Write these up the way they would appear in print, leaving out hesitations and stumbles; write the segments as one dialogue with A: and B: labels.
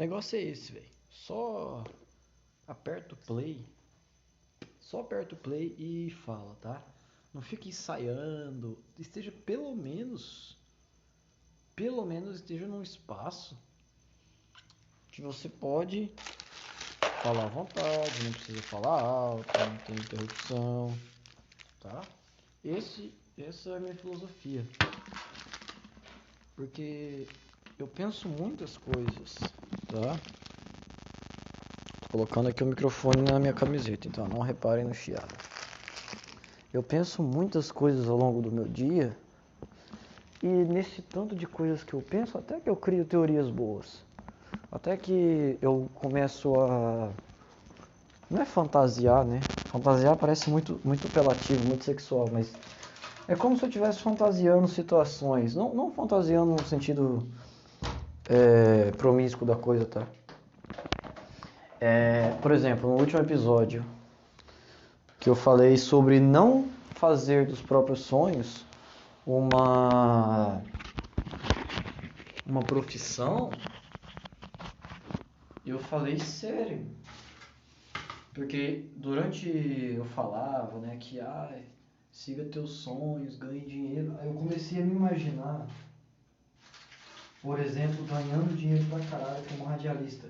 A: negócio é esse, velho. Aperta o play. Só aperta o play e fala, tá? Não fique ensaiando. Esteja pelo menos esteja num espaço que você pode falar à vontade, não precisa falar alto, não tem interrupção, tá? Essa é a minha filosofia. Porque eu penso muitas coisas, tá? Tô colocando aqui o microfone na minha camiseta, então não reparem no chiado. Eu penso muitas coisas ao longo do meu dia e nesse tanto de coisas que eu penso, até que eu crio teorias boas. Até que eu começo a... Não é fantasiar, né? Fantasiar parece muito apelativo, muito sexual, mas é como se eu estivesse fantasiando situações. Não fantasiando no sentido promíscuo da coisa, tá? Por exemplo, no último episódio que eu falei sobre não fazer dos próprios sonhos uma profissão, eu falei sério. Porque durante eu falava, né, que siga teus sonhos, ganhe dinheiro, aí eu comecei a me imaginar, por exemplo, ganhando dinheiro pra caralho como radialista.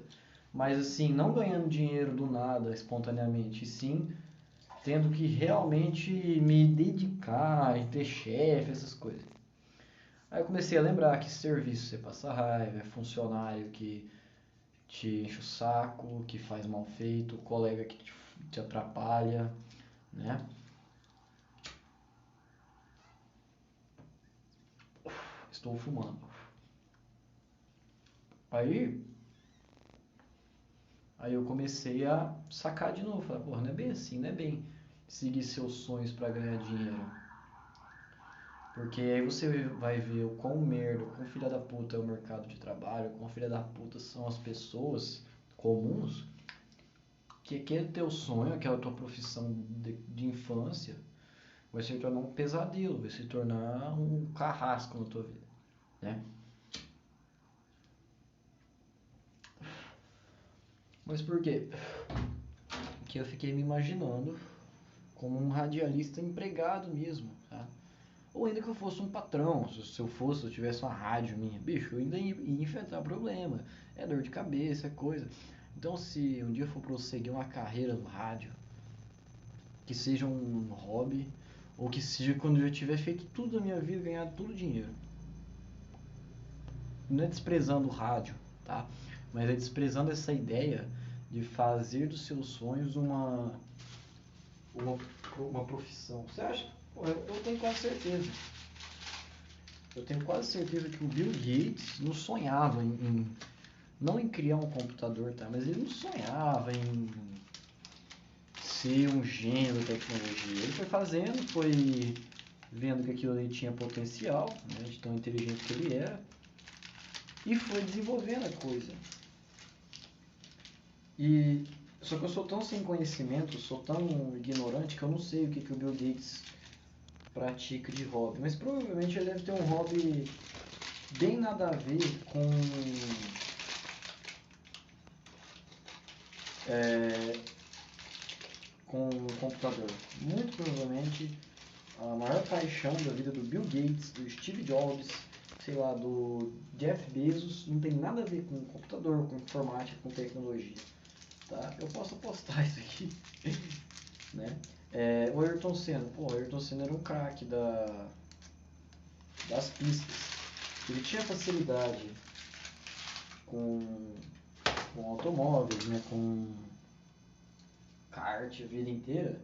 A: Mas assim, não ganhando dinheiro do nada, espontaneamente, e sim tendo que realmente me dedicar e ter chefe, essas coisas. Aí eu comecei a lembrar que serviço você passa raiva, é funcionário que te enche o saco, que faz mal feito, colega que te atrapalha, né? Estou fumando. Aí eu comecei a sacar de novo, falar, porra, não é bem assim, não é bem seguir seus sonhos para ganhar dinheiro. Porque aí você vai ver o quão merda, o quão filha da puta é o mercado de trabalho, o quão filha da puta são as pessoas comuns, que aquele teu sonho, aquela tua profissão de infância, vai se tornar um pesadelo, vai se tornar um carrasco na tua vida, né? Mas por quê? Porque eu fiquei me imaginando como um radialista empregado mesmo, tá? Ou ainda que eu fosse um patrão, se eu tivesse uma rádio minha, bicho, eu ainda ia enfrentar problema, é dor de cabeça, é coisa. Então se um dia eu for prosseguir uma carreira no rádio, que seja um hobby, ou que seja quando eu tiver feito tudo da minha vida, ganhado todo o dinheiro. Não é desprezando o rádio, tá? Mas é desprezando essa ideia de fazer dos seus sonhos uma profissão. Você acha? Pô, eu tenho quase certeza. Eu tenho quase certeza que o Bill Gates não sonhava não em criar um computador, tá? Mas ele não sonhava em ser um gênio da tecnologia. Ele foi fazendo, foi vendo que aquilo ali tinha potencial, né, de tão inteligente que ele era, e foi desenvolvendo a coisa. Só que eu sou tão sem conhecimento, sou tão ignorante que eu não sei o que o Bill Gates pratica de hobby. Mas provavelmente ele deve ter um hobby bem nada a ver com o computador. Muito provavelmente a maior paixão da vida do Bill Gates, do Steve Jobs, sei lá, do Jeff Bezos, não tem nada a ver com computador, com informática, com tecnologia. Tá? Eu posso apostar isso aqui. Né? O Ayrton Senna. Pô, o Ayrton Senna era um craque das pistas. Ele tinha facilidade com automóveis, né? Com kart a vida inteira.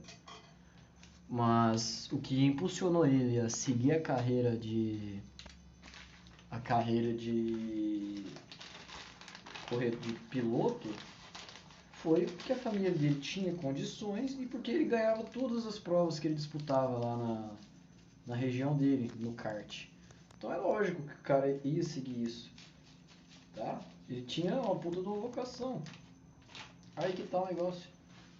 A: Mas o que impulsionou ele a seguir a carreira de piloto foi porque a família dele tinha condições e porque ele ganhava todas as provas que ele disputava lá na região dele, no kart. Então é lógico que o cara ia seguir isso, tá? Ele tinha uma puta de uma vocação. Aí que tá o negócio.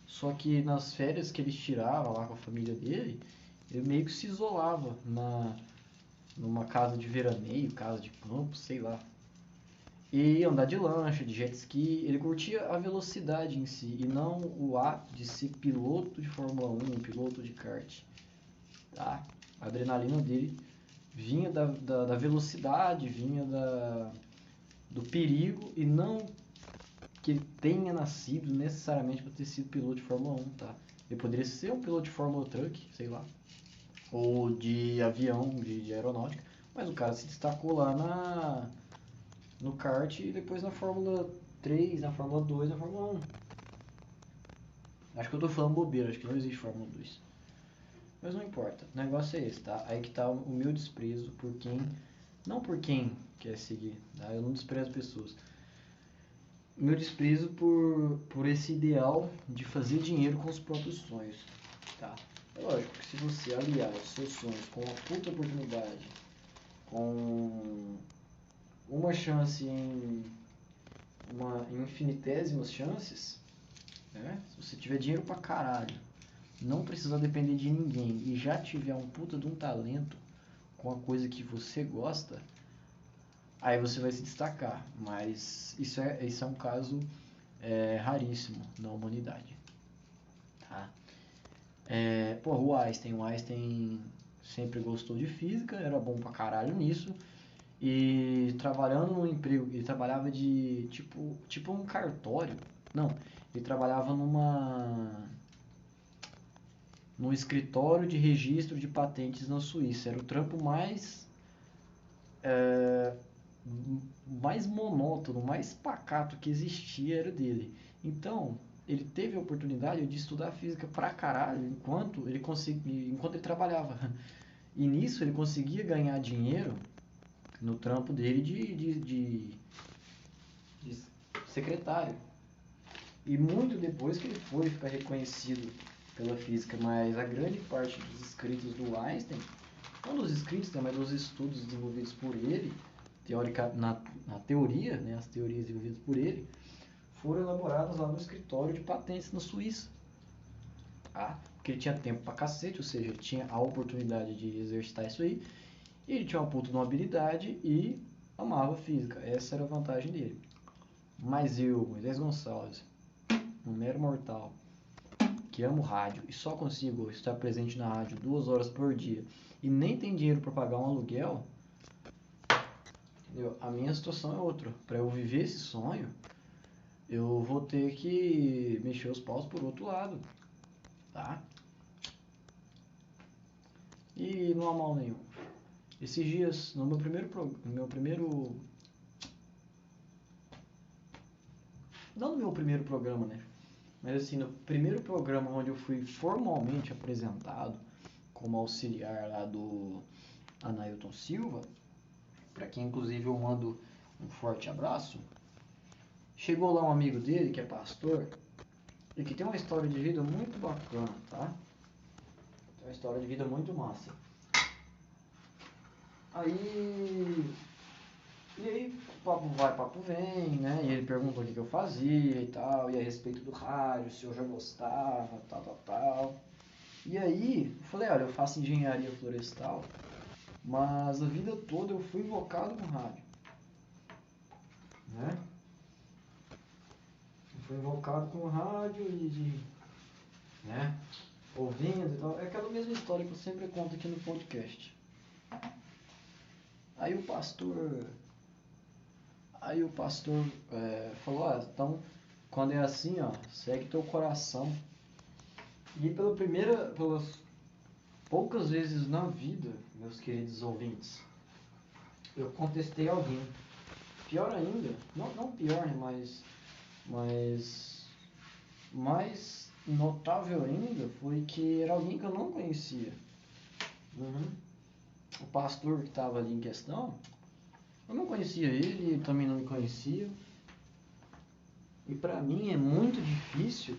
A: Só que nas férias que ele tirava lá com a família dele, ele meio que se isolava numa casa de veraneio, casa de campo, sei lá. e andar de lancha, de jet ski. Ele curtia a velocidade em si e não o ato de ser piloto de Fórmula 1, piloto de kart. Tá? A adrenalina dele vinha da velocidade, vinha do perigo e não que ele tenha nascido necessariamente para ter sido piloto de Fórmula 1, tá? Ele poderia ser um piloto de Fórmula Truck, sei lá, ou de avião, de aeronáutica, mas o cara se destacou lá no kart e depois na Fórmula 3, na Fórmula 2, na Fórmula 1. Acho que eu tô falando bobeira, acho que não existe Fórmula 2. Mas não importa, o negócio é esse, tá? Aí que tá o meu desprezo por quem, não por quem quer seguir, tá? Eu não desprezo pessoas. Meu desprezo por esse ideal de fazer dinheiro com os próprios sonhos, tá? É lógico que se você aliar os seus sonhos com uma puta oportunidade, com uma chance em infinitésimas chances, né? Se você tiver dinheiro pra caralho, não precisar depender de ninguém e já tiver um puta de um talento com a coisa que você gosta, aí você vai se destacar. Mas isso é um caso raríssimo na humanidade. Tá? O Einstein sempre gostou de física, era bom pra caralho nisso. E trabalhando num emprego, ele trabalhava de tipo um cartório. Não, ele trabalhava num escritório de registro de patentes na Suíça. Era o trampo mais monótono, mais pacato que existia era dele. Então, ele teve a oportunidade de estudar física pra caralho enquanto ele trabalhava. E nisso ele conseguia ganhar dinheiro no trampo dele de secretário. E muito depois que ele foi ficar reconhecido pela física, mas a grande parte dos escritos do Einstein, não dos escritos, mas dos estudos desenvolvidos por ele, na teoria, né, as teorias desenvolvidas por ele, foram elaboradas lá no escritório de patentes na Suíça. Tá? Porque ele tinha tempo pra cacete, ou seja, ele tinha a oportunidade de exercitar isso aí, e ele tinha uma puta de uma habilidade e amava física. Essa era a vantagem dele. Mas eu, Moisés Gonçalves, um mero mortal, que amo rádio e só consigo estar presente na rádio 2 horas por dia e nem tem dinheiro para pagar um aluguel, entendeu? A minha situação é outra. Para eu viver esse sonho, eu vou ter que mexer os paus por outro lado, tá? E não há mal nenhum. Esses dias, no meu primeiro não no meu primeiro programa, né? Mas assim, no primeiro programa onde eu fui formalmente apresentado como auxiliar lá do Anailton Silva, para quem inclusive eu mando um forte abraço, chegou lá um amigo dele que é pastor e que tem uma história de vida muito bacana, tá? Tem uma história de vida muito massa. E aí, papo vai, papo vem, né? E ele perguntou o que eu fazia e tal, e a respeito do rádio, se eu já gostava, tal. E aí, eu falei, olha, eu faço engenharia florestal, mas a vida toda eu fui invocado com rádio, né? Eu fui invocado com rádio né? Ouvindo e tal. É aquela mesma história que eu sempre conto aqui no podcast. Aí o pastor falou, então, quando é assim, segue teu coração. E pelas poucas vezes na vida, meus queridos ouvintes, eu contestei alguém. Pior ainda, não pior, né, mas mais notável ainda foi que era alguém que eu não conhecia. O pastor que estava ali em questão, eu não conhecia ele, ele também não me conhecia. E pra mim é muito difícil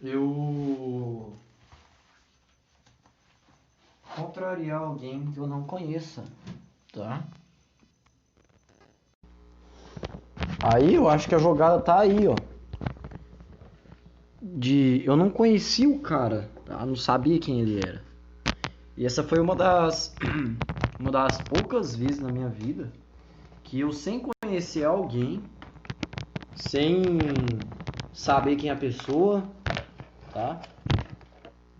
A: eu contrariar alguém que eu não conheça, tá? Aí eu acho que a jogada tá aí, eu não conhecia o cara, tá? Não sabia quem ele era. E essa foi uma das poucas vezes na minha vida que eu, sem conhecer
B: conhecer alguém, sem saber quem é a pessoa, tá?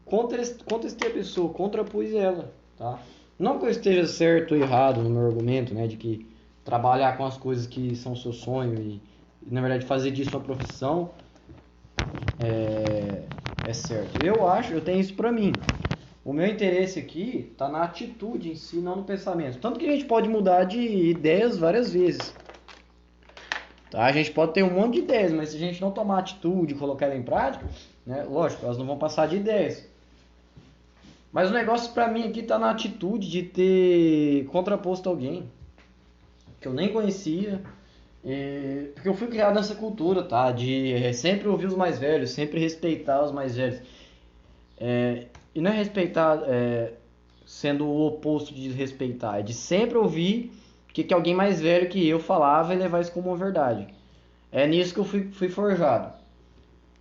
B: Contestei a pessoa, contrapus ela, tá? Não que eu esteja certo ou errado no meu argumento, né, de que trabalhar com as coisas que são seu sonho e na verdade fazer disso uma profissão é certo. Eu tenho isso pra mim. O meu interesse aqui tá na atitude em si, não no pensamento. Tanto que a gente pode mudar de ideias várias vezes. Tá? A gente pode ter um monte de ideias, mas se a gente não tomar atitude e colocar ela em prática, né, lógico, elas não vão passar de ideias. Mas o negócio pra mim aqui tá na atitude de ter contraposto alguém que eu nem conhecia, porque eu fui criado nessa cultura, tá? De sempre ouvir os mais velhos, sempre respeitar os mais velhos. E não é respeitar sendo o oposto de respeitar, é de sempre ouvir o que alguém mais velho que eu falava e levar isso como uma verdade. É nisso que eu fui forjado.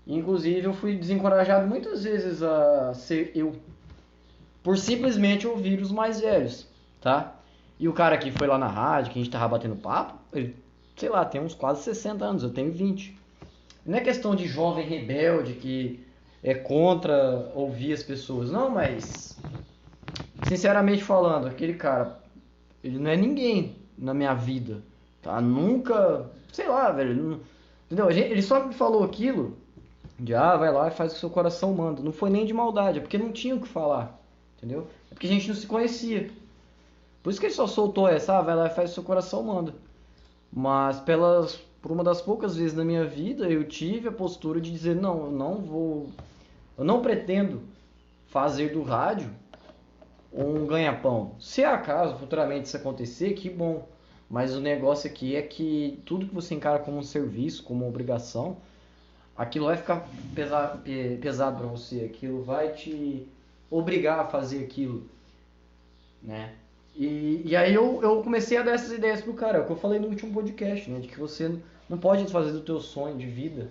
B: Inclusive eu fui desencorajado muitas vezes a ser eu, por simplesmente ouvir os mais velhos, tá? E o cara que foi lá na rádio, que a gente tava batendo papo, ele, sei lá, tem uns quase 60 anos, eu tenho 20. Não é questão de jovem rebelde que é contra ouvir as pessoas, não, mas sinceramente falando, aquele cara, ele não é ninguém na minha vida, tá? Nunca, sei lá, velho, não, entendeu? Ele só me falou aquilo de, vai lá e faz o que seu coração manda. Não foi nem de maldade, é porque não tinha o que falar, entendeu? É porque a gente não se conhecia. Por isso que ele só soltou essa, vai lá e faz o que seu coração manda. Mas por uma das poucas vezes na minha vida, eu tive a postura de dizer, não, eu não pretendo fazer do rádio um ganha-pão. Se acaso futuramente isso acontecer, que bom. Mas o negócio aqui é que tudo que você encara como um serviço, como uma obrigação, aquilo vai ficar pesado para você, aquilo vai te obrigar a fazer aquilo, né? E aí eu comecei a dar essas ideias pro cara, é o que eu falei no último podcast, né? De que você não pode fazer do teu sonho de vida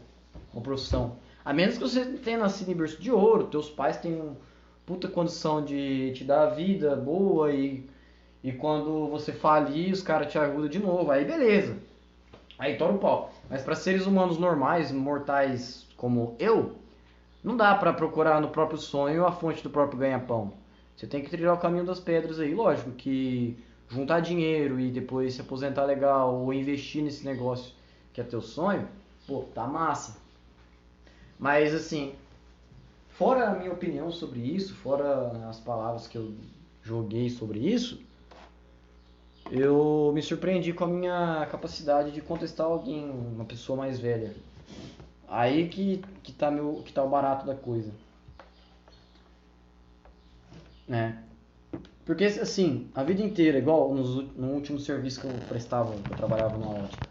B: uma profissão. A menos que você tenha nascido em berço de ouro, teus pais tenham puta condição de te dar a vida boa e quando você falir, os caras te ajudam de novo, aí beleza. Aí tora o pau. Mas para seres humanos normais, mortais como eu, não dá para procurar no próprio sonho a fonte do próprio ganha-pão. Você tem que trilhar o caminho das pedras aí. Lógico que juntar dinheiro e depois se aposentar legal ou investir nesse negócio que é teu sonho, pô, tá massa. Mas assim, fora a minha opinião sobre isso, fora as palavras que eu joguei sobre isso, eu me surpreendi com a minha capacidade de contestar alguém, uma pessoa mais velha. Aí que tá o barato da coisa. Né? Porque assim, a vida inteira, igual no último serviço que eu prestava, que eu trabalhava na ótica,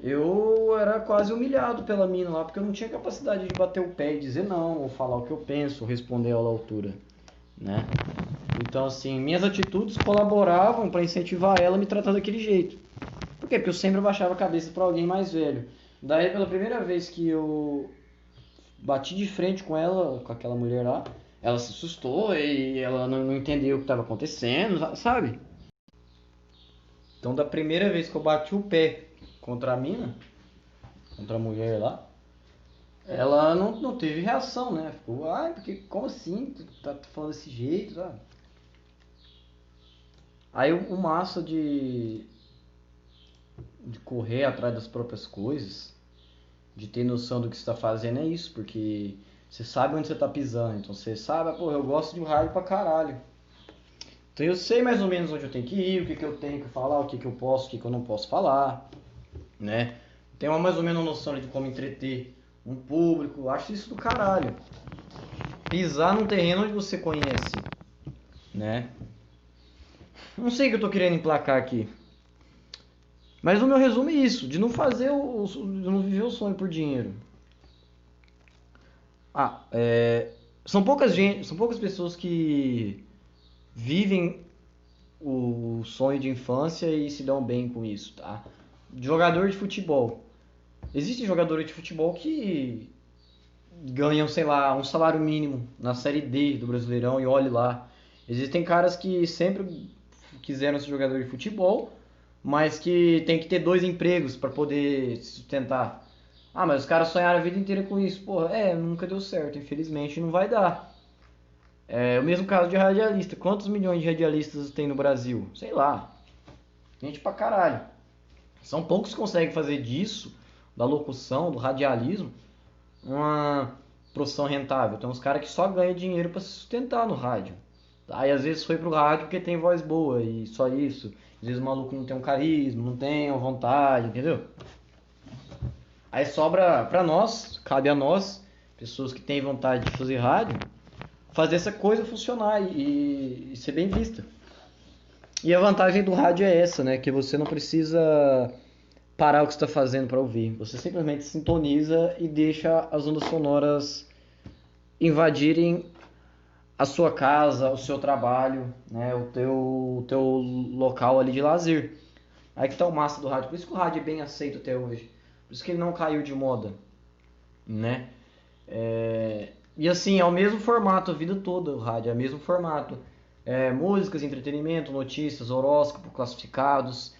B: eu era quase humilhado pela mina lá, porque eu não tinha capacidade de bater o pé e dizer não, ou falar o que eu penso, ou responder ela à altura, né? Então assim, minhas atitudes colaboravam para incentivar ela a me tratar daquele jeito. Por quê? Porque eu sempre baixava a cabeça para alguém mais velho. Daí pela primeira vez que eu bati de frente com ela, com aquela mulher lá, ela se assustou e ela não entendeu o que estava acontecendo, sabe? Então da primeira vez que eu bati o pé contra a mina, contra a mulher lá, ela não teve reação, né? Ficou, porque como assim? Tu tá falando desse jeito, sabe? Aí o massa de correr atrás das próprias coisas, de ter noção do que você está fazendo é isso, porque você sabe onde você está pisando, então você sabe, pô, eu gosto de rádio pra caralho. Então eu sei mais ou menos onde eu tenho que ir, o que eu tenho que falar, o que eu posso, o que eu não posso falar, né? Tenho mais ou menos noção de como entreter um público, eu acho isso do caralho. Pisar num terreno onde você conhece, né? Não sei o que eu tô querendo emplacar aqui. Mas o meu resumo é isso, de não fazer de não viver o sonho por dinheiro. São poucas pessoas que vivem o sonho de infância e se dão bem com isso, tá? Jogador de futebol. Existem jogadores de futebol que ganham, sei lá, um salário mínimo na Série D do Brasileirão e olhe lá. Existem caras que sempre quiseram ser jogador de futebol, mas que tem que ter 2 empregos para poder se sustentar. Ah, mas os caras sonharam a vida inteira com isso. Porra, nunca deu certo, infelizmente não vai dar. É o mesmo caso de radialista. Quantos milhões de radialistas tem no Brasil? Sei lá. Gente pra caralho. São poucos que conseguem fazer disso, da locução, do radialismo, uma profissão rentável. Tem uns caras que só ganham dinheiro pra se sustentar no rádio. Aí às vezes foi pro rádio porque tem voz boa e só isso. Às vezes o maluco não tem um carisma, não tem uma vontade, entendeu? Aí sobra pra nós, cabe a nós, pessoas que têm vontade de fazer rádio, fazer essa coisa funcionar e ser bem vista. E a vantagem do rádio é essa, né? Que você não precisa parar o que você está fazendo para ouvir. Você simplesmente sintoniza e deixa as ondas sonoras invadirem a sua casa, o seu trabalho, né? O teu local ali de lazer. Aí que tá o massa do rádio. Por isso que o rádio é bem aceito até hoje. Por isso que ele não caiu de moda, né? E assim, é o mesmo formato a vida toda, o rádio é o mesmo formato. Músicas, entretenimento, notícias, horóscopo, classificados,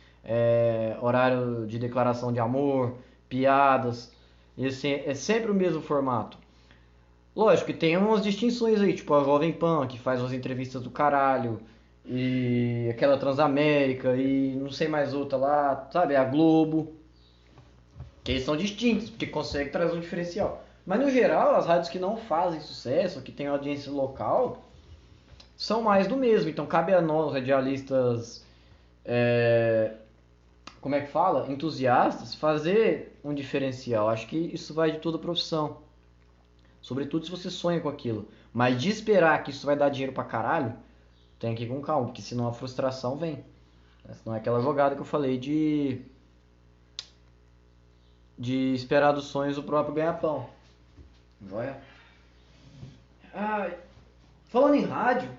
B: horário de declaração de amor, piadas. E assim, é sempre o mesmo formato. Lógico que tem umas distinções aí, tipo a Jovem Pan, que faz umas entrevistas do caralho, e aquela Transamérica, e não sei mais outra lá, sabe? A Globo. Que eles são distintos, porque conseguem trazer um diferencial. Mas no geral, as rádios que não fazem sucesso, que têm audiência local, são mais do mesmo. Então cabe a nós, radialistas, como é que fala? Entusiastas, fazer um diferencial. Acho que isso vai de toda a profissão. Sobretudo se você sonha com aquilo. Mas de esperar que isso vai dar dinheiro pra caralho, tem que ir com calma, porque senão a frustração vem. Senão é aquela jogada que eu falei de esperar dos sonhos o próprio ganha-pão. Joia? Falando em rádio,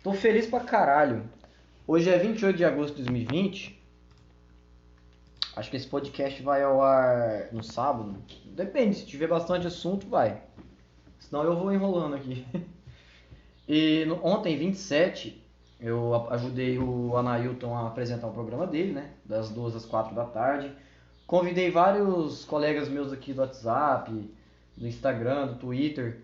B: tô feliz pra caralho. Hoje é 28 de agosto de 2020. Acho que esse podcast vai ao ar no sábado. Depende, se tiver bastante assunto, vai. Senão eu vou enrolando aqui. E ontem, 27, eu ajudei o Anailton a apresentar o programa dele, né? Das 2 às 4 da tarde. Convidei vários colegas meus aqui do WhatsApp, do Instagram, do Twitter,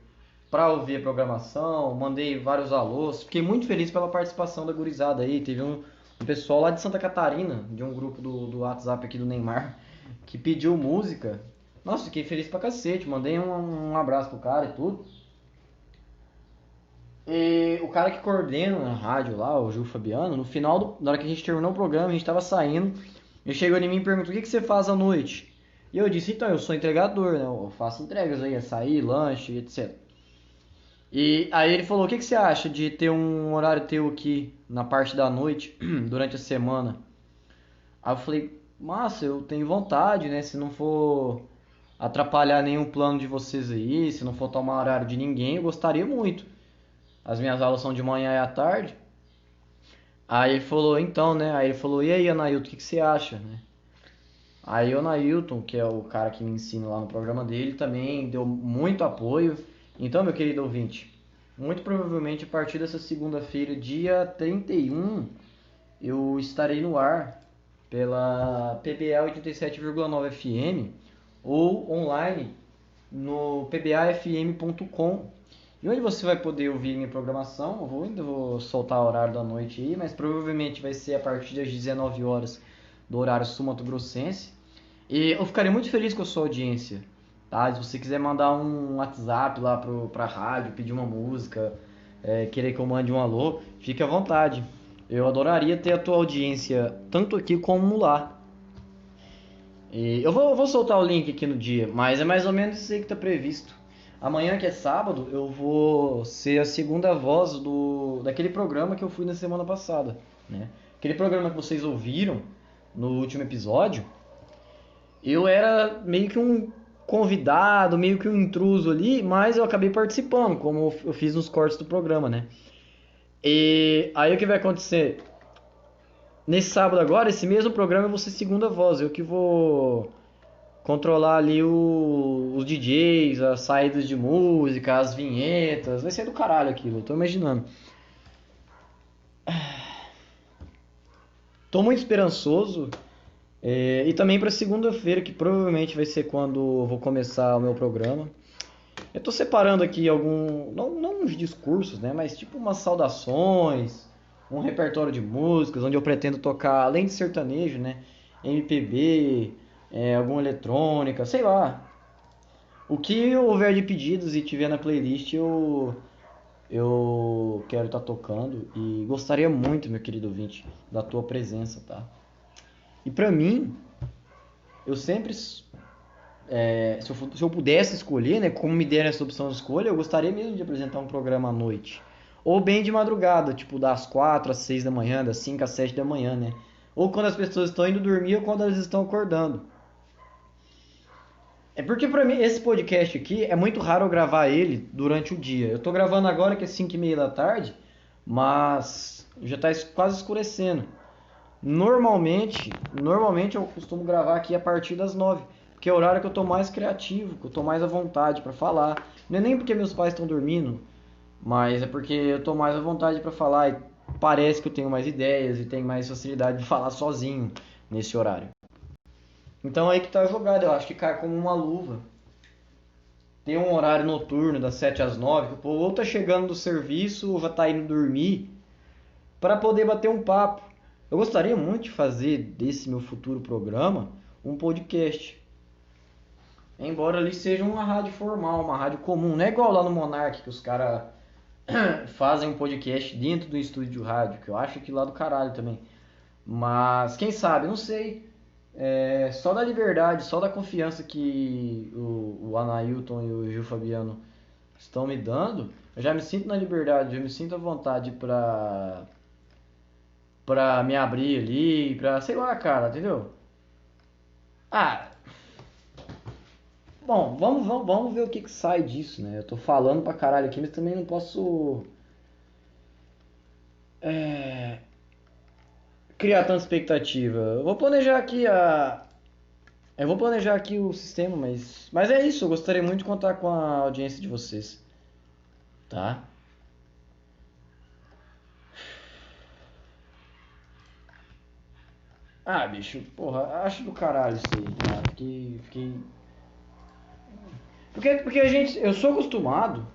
B: para ouvir a programação. Mandei vários alôs. Fiquei muito feliz pela participação da gurizada aí. Teve um pessoal lá de Santa Catarina, de um grupo do WhatsApp aqui do Neymar, que pediu música. Nossa, fiquei feliz pra cacete. Mandei um abraço pro cara e tudo. E o cara que coordena a rádio lá, o Gil Fabiano, no final, na hora que a gente terminou o programa, a gente tava saindo, ele chegou em mim e perguntou: o que você faz à noite? E eu disse: então, eu sou entregador, né? Eu faço entregas aí, açaí, lanche, etc. E aí ele falou: o que você acha de ter um horário teu aqui na parte da noite, durante a semana? Aí eu falei: massa, eu tenho vontade, né? Se não for atrapalhar nenhum plano de vocês aí, se não for tomar horário de ninguém, eu gostaria muito. As minhas aulas são de manhã e à tarde. Aí ele falou: então, né? Aí ele falou: e aí, Anailton, o que você acha, né? Aí o Anailton, que é o cara que me ensina lá no programa dele, também deu muito apoio. Então, meu querido ouvinte, muito provavelmente a partir dessa segunda-feira, dia 31, eu estarei no ar pela PBA 87,9 FM ou online no pbafm.com. E onde você vai poder ouvir minha programação, ainda vou soltar o horário da noite aí, mas provavelmente vai ser a partir das 19 horas do horário sul-mato-grossense. E eu ficarei muito feliz com a sua audiência, tá? Se você quiser mandar um WhatsApp lá pra rádio, pedir uma música, querer que eu mande um alô, fique à vontade. Eu adoraria ter a tua audiência, tanto aqui como lá. E eu vou soltar o link aqui no dia, mas é mais ou menos isso aí que está previsto. Amanhã, que é sábado, eu vou ser a segunda voz daquele programa que eu fui na semana passada, né? Aquele programa que vocês ouviram no último episódio, eu era meio que um convidado, meio que um intruso ali, mas eu acabei participando, como eu fiz nos cortes do programa, né? E aí o que vai acontecer? Nesse sábado agora, esse mesmo programa eu vou ser segunda voz, eu que vou controlar ali os DJs, as saídas de música, as vinhetas. Vai ser do caralho aquilo, eu tô imaginando. Tô muito esperançoso. E também para segunda-feira, que provavelmente vai ser quando eu vou começar o meu programa. Eu tô separando aqui não uns discursos, né, mas tipo umas saudações, um repertório de músicas, onde eu pretendo tocar, além de sertanejo, né, MPB, alguma eletrônica, sei lá. O que houver de pedidos e tiver na playlist, eu quero estar tocando e gostaria muito, meu querido ouvinte, da tua presença, tá? E pra mim, eu sempre, se eu pudesse escolher, né, como me deram essa opção de escolha, eu gostaria mesmo de apresentar um programa à noite. Ou bem de madrugada, tipo das 4 às 6 da manhã, das 5 às 7 da manhã, né? Ou quando as pessoas estão indo dormir ou quando elas estão acordando. É porque pra mim esse podcast aqui é muito raro eu gravar ele durante o dia. Eu tô gravando agora que é 5:30 da tarde, mas já tá quase escurecendo. Normalmente eu costumo gravar aqui a partir das 9, porque é o horário que eu tô mais criativo, que eu tô mais à vontade pra falar. Não é nem porque meus pais estão dormindo, mas é porque eu tô mais à vontade pra falar e parece que eu tenho mais ideias e tenho mais facilidade de falar sozinho nesse horário. Então aí que tá a jogada, eu acho que cai como uma luva. Tem um horário noturno das 7 às 9, que o povo ou tá chegando do serviço ou já tá indo dormir, para poder bater um papo. Eu gostaria muito de fazer desse meu futuro programa um podcast. Embora ali seja uma rádio formal, uma rádio comum. Não é igual lá no Monark que os caras fazem um podcast dentro do estúdio de rádio, que eu acho que lá do caralho também. Mas quem sabe, não sei. Só da liberdade, só da confiança que o Anailton e o Gil Fabiano estão me dando, eu já me sinto na liberdade, eu me sinto à vontade pra me abrir ali, pra, sei lá, cara, entendeu? Ah, bom, vamos ver o que sai disso, né? Eu tô falando pra caralho aqui, mas também não posso é, criar tanta expectativa. Eu vou planejar aqui o sistema, mas é isso, eu gostaria muito de contar com a audiência de vocês, tá? Ah, bicho, porra, acho do caralho isso aí, tá? Fiquei... Porque eu sou acostumado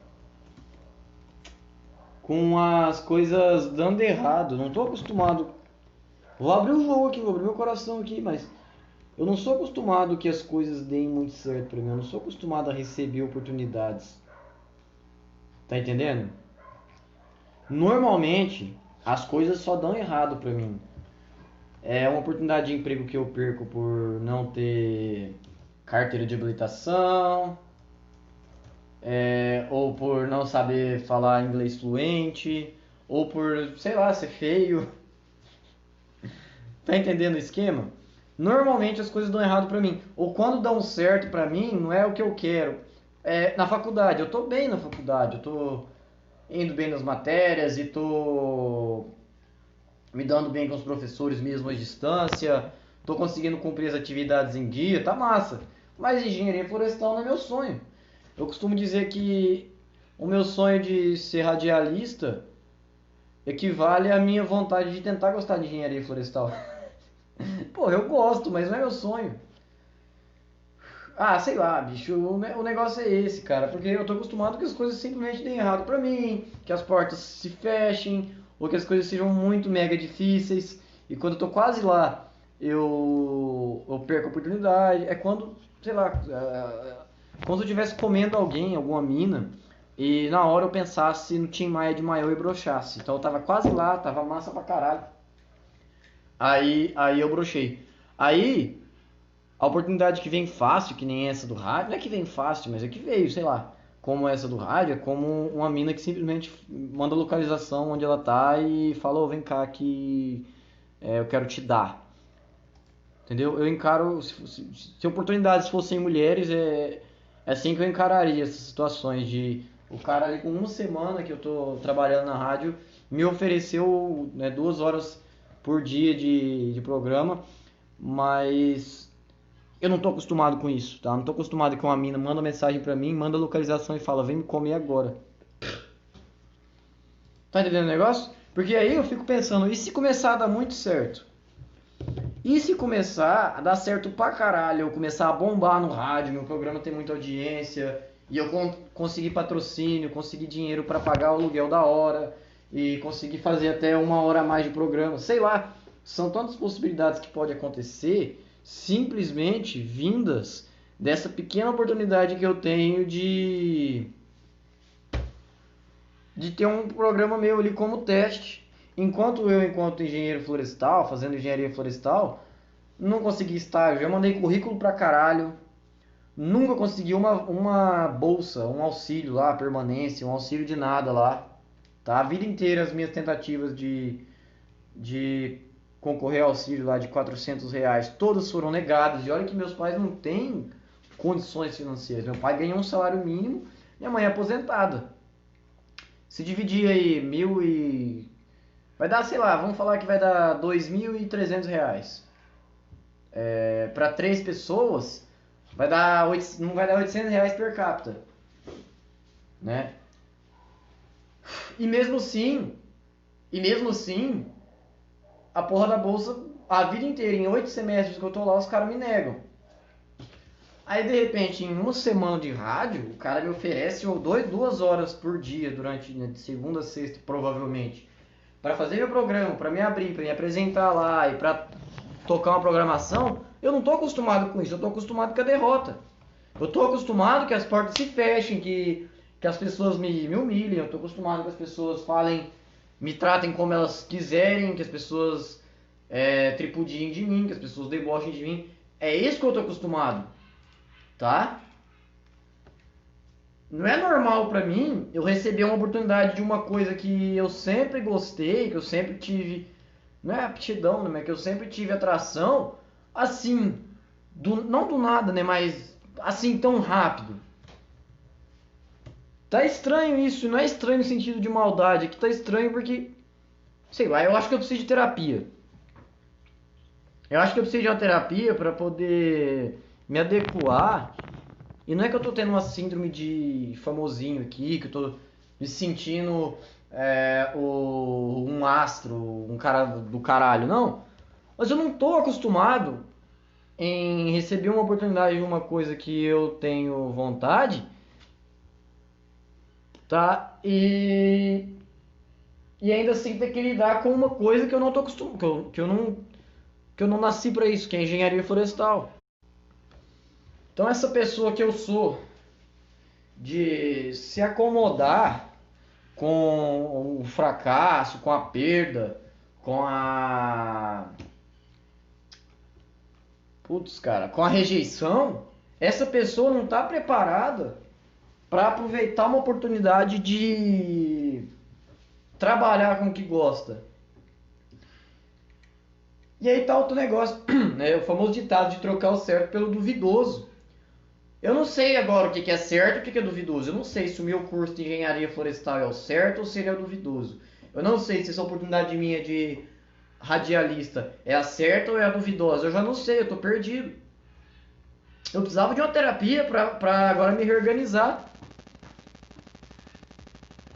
B: com as coisas dando errado, não tô acostumado. Vou abrir o jogo aqui, vou abrir meu coração aqui, mas eu não sou acostumado que as coisas deem muito certo pra mim, eu não sou acostumado a receber oportunidades. Tá entendendo? Normalmente, as coisas só dão errado pra mim. É uma oportunidade de emprego que eu perco por não ter carteira de habilitação, ou por não saber falar inglês fluente, ou por, sei lá, ser feio. Tá entendendo o esquema? Normalmente as coisas dão errado pra mim. Ou quando dão certo pra mim, não é o que eu quero. Na faculdade, eu tô bem na faculdade, eu tô indo bem nas matérias e tô me dando bem com os professores mesmo à distância, tô conseguindo cumprir as atividades em dia, tá massa. Mas engenharia florestal não é meu sonho. Eu costumo dizer que o meu sonho de ser radialista equivale à minha vontade de tentar gostar de engenharia florestal. Pô, eu gosto, mas não é meu sonho. Ah, sei lá, bicho, o negócio é esse, cara, porque eu tô acostumado que as coisas simplesmente deem errado pra mim, que as portas se fechem, ou que as coisas sejam muito mega difíceis, e quando eu tô quase lá, eu perco a oportunidade. É quando, sei lá, quando eu estivesse comendo alguém, alguma mina, e na hora eu pensasse no Tim Maia de maiô e broxasse. Então eu tava quase lá, tava massa pra caralho. Aí eu brochei. Aí a oportunidade que vem fácil, que nem essa do rádio, não é que vem fácil, mas é que veio, sei lá. Como essa do rádio, é como uma mina que simplesmente manda a localização onde ela tá e fala, ô, vem cá que eu quero te dar. Entendeu? Eu encaro, se oportunidades fossem mulheres, é assim que eu encararia essas situações de o cara ali com uma semana que eu tô trabalhando na rádio me ofereceu, né, 2 horas por dia de programa, mas eu não tô acostumado com isso, tá? Não tô acostumado que uma mina manda mensagem pra mim, manda localização e fala, vem me comer agora. Tá entendendo o negócio? Porque aí eu fico pensando, e se começar a dar muito certo? E se começar a dar certo pra caralho, eu começar a bombar no rádio, meu programa tem muita audiência, e eu conseguir patrocínio, conseguir dinheiro pra pagar o aluguel da hora, e conseguir fazer até 1 hora a mais de programa, sei lá, são tantas possibilidades que pode acontecer, simplesmente vindas dessa pequena oportunidade que eu tenho de ter um programa meu ali como teste. Enquanto engenheiro florestal, fazendo engenharia florestal, não consegui estágio, eu mandei currículo pra caralho, nunca consegui uma bolsa, um auxílio lá, permanência, um auxílio de nada lá, tá? A vida inteira as minhas tentativas de concorrer ao auxílio lá de R$ 400, todas foram negadas, e olha que meus pais não têm condições financeiras, meu pai ganhou um salário mínimo, minha mãe é aposentada. Se dividir aí vai dar, sei lá, vamos falar que vai dar R$ 2.300. Para 3 pessoas, não vai dar R$ 800 per capita, né? E mesmo assim, a porra da bolsa, a vida inteira, em 8 semestres que eu tô lá, os caras me negam. Aí, de repente, em uma semana de rádio, o cara me oferece 2 horas por dia, durante, né, de segunda a sexta, provavelmente, para fazer meu programa, para me abrir, para me apresentar lá e para tocar uma programação. Eu não tô acostumado com isso, eu tô acostumado com a derrota. Eu tô acostumado que as portas se fechem, que as pessoas me humilhem, eu tô acostumado que as pessoas falem, me tratem como elas quiserem, que as pessoas tripudiem de mim, que as pessoas debochem de mim. É isso que eu tô acostumado, tá? Não é normal pra mim eu receber uma oportunidade de uma coisa que eu sempre gostei, que eu sempre tive, não é aptidão, né, mas que eu sempre tive atração, assim, não do nada, né, mas assim tão rápido. Tá estranho isso, não é estranho no sentido de maldade, é que tá estranho porque, sei lá, eu acho que eu preciso de terapia. Eu acho que eu preciso de uma terapia pra poder me adequar. E não é que eu tô tendo uma síndrome de famosinho aqui, que eu tô me sentindo um astro, um cara do caralho, não. Mas eu não tô acostumado em receber uma oportunidade de uma coisa que eu tenho vontade, tá? E ainda assim ter que lidar com uma coisa que eu não tô acostumado, que eu não nasci pra isso, que é engenharia florestal. Então essa pessoa que eu sou, de se acomodar com o fracasso, com a perda, com a... Putz, cara, com a rejeição, essa pessoa não está preparada para aproveitar uma oportunidade de trabalhar com o que gosta. E aí tá outro negócio, né? O famoso ditado de trocar o certo pelo duvidoso. Eu não sei agora o que é certo e o que é duvidoso. Eu não sei se o meu curso de engenharia florestal é o certo ou se ele é o duvidoso. Eu não sei se essa oportunidade minha de radialista é a certa ou é a duvidosa. Eu já não sei, eu tô perdido. Eu precisava de uma terapia pra agora me reorganizar.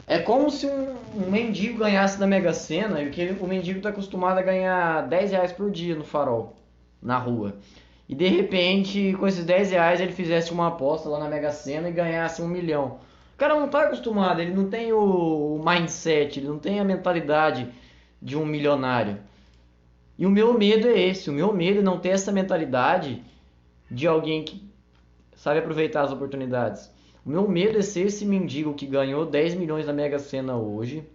B: É como se um mendigo ganhasse na Mega Sena e o mendigo tá acostumado a ganhar R$ 10 por dia no farol, na rua. E de repente, com esses R$ 10, ele fizesse uma aposta lá na Mega Sena e ganhasse 1 milhão. O cara não tá acostumado, ele não tem o mindset, ele não tem a mentalidade de um milionário. E o meu medo é esse, o meu medo é não ter essa mentalidade de alguém que sabe aproveitar as oportunidades. O meu medo é ser esse mendigo que ganhou 10 milhões na Mega Sena hoje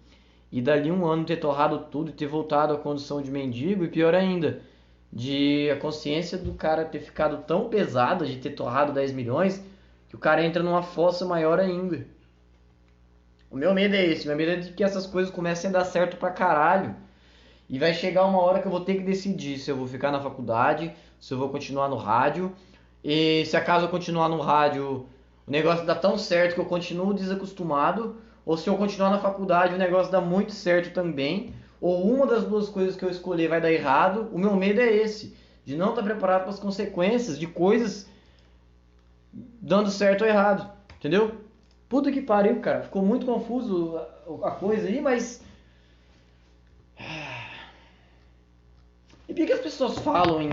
B: e dali um ano ter torrado tudo e ter voltado à condição de mendigo, e pior ainda, de a consciência do cara ter ficado tão pesada de ter torrado 10 milhões que o cara entra numa fossa maior ainda. O meu medo é esse, o meu medo é de que essas coisas comecem a dar certo pra caralho. E vai chegar uma hora que eu vou ter que decidir se eu vou ficar na faculdade, se eu vou continuar no rádio. E se acaso eu continuar no rádio, o negócio dá tão certo que eu continuo desacostumado, ou se eu continuar na faculdade, o negócio dá muito certo também, ou uma das duas coisas que eu escolher vai dar errado. O meu medo é esse, de não estar preparado para as consequências de coisas dando certo ou errado, entendeu? Puta que pariu, cara, ficou muito confuso a coisa aí, mas E por que as pessoas falam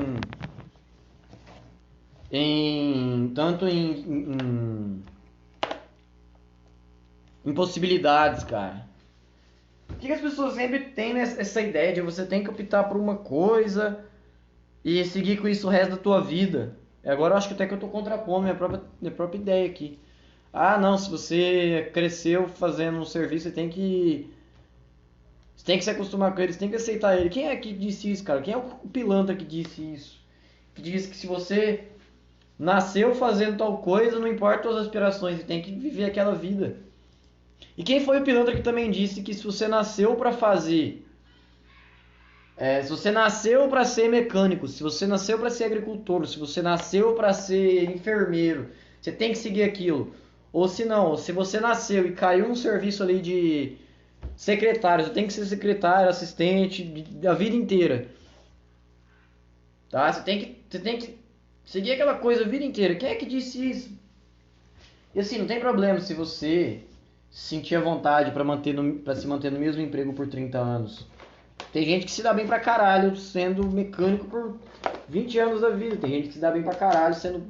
B: tanto em possibilidades, cara? Por que as pessoas sempre têm essa ideia de você tem que optar por uma coisa e seguir com isso o resto da tua vida? Agora eu acho que até que eu tô contrapondo minha própria ideia aqui. Ah, não, se você cresceu fazendo um serviço, você tem que se acostumar com ele, você tem que aceitar ele. Quem é que disse isso, cara? Quem é o pilantra que disse isso? Que disse que se você nasceu fazendo tal coisa, não importa as aspirações, você tem que viver aquela vida. E quem foi o pilantra que também disse que se você nasceu para fazer, se você nasceu para ser mecânico, se você nasceu para ser agricultor, se você nasceu para ser enfermeiro, você tem que seguir aquilo. Ou se não, se você nasceu e caiu um serviço ali de secretário, você tem que ser secretário, assistente, a vida inteira. Tá? Você tem que seguir aquela coisa a vida inteira. Quem é que disse isso? E assim, não tem problema se você sentir a vontade pra se manter no mesmo emprego por 30 anos. Tem gente que se dá bem pra caralho sendo mecânico por 20 anos da vida. Tem gente que se dá bem pra caralho sendo,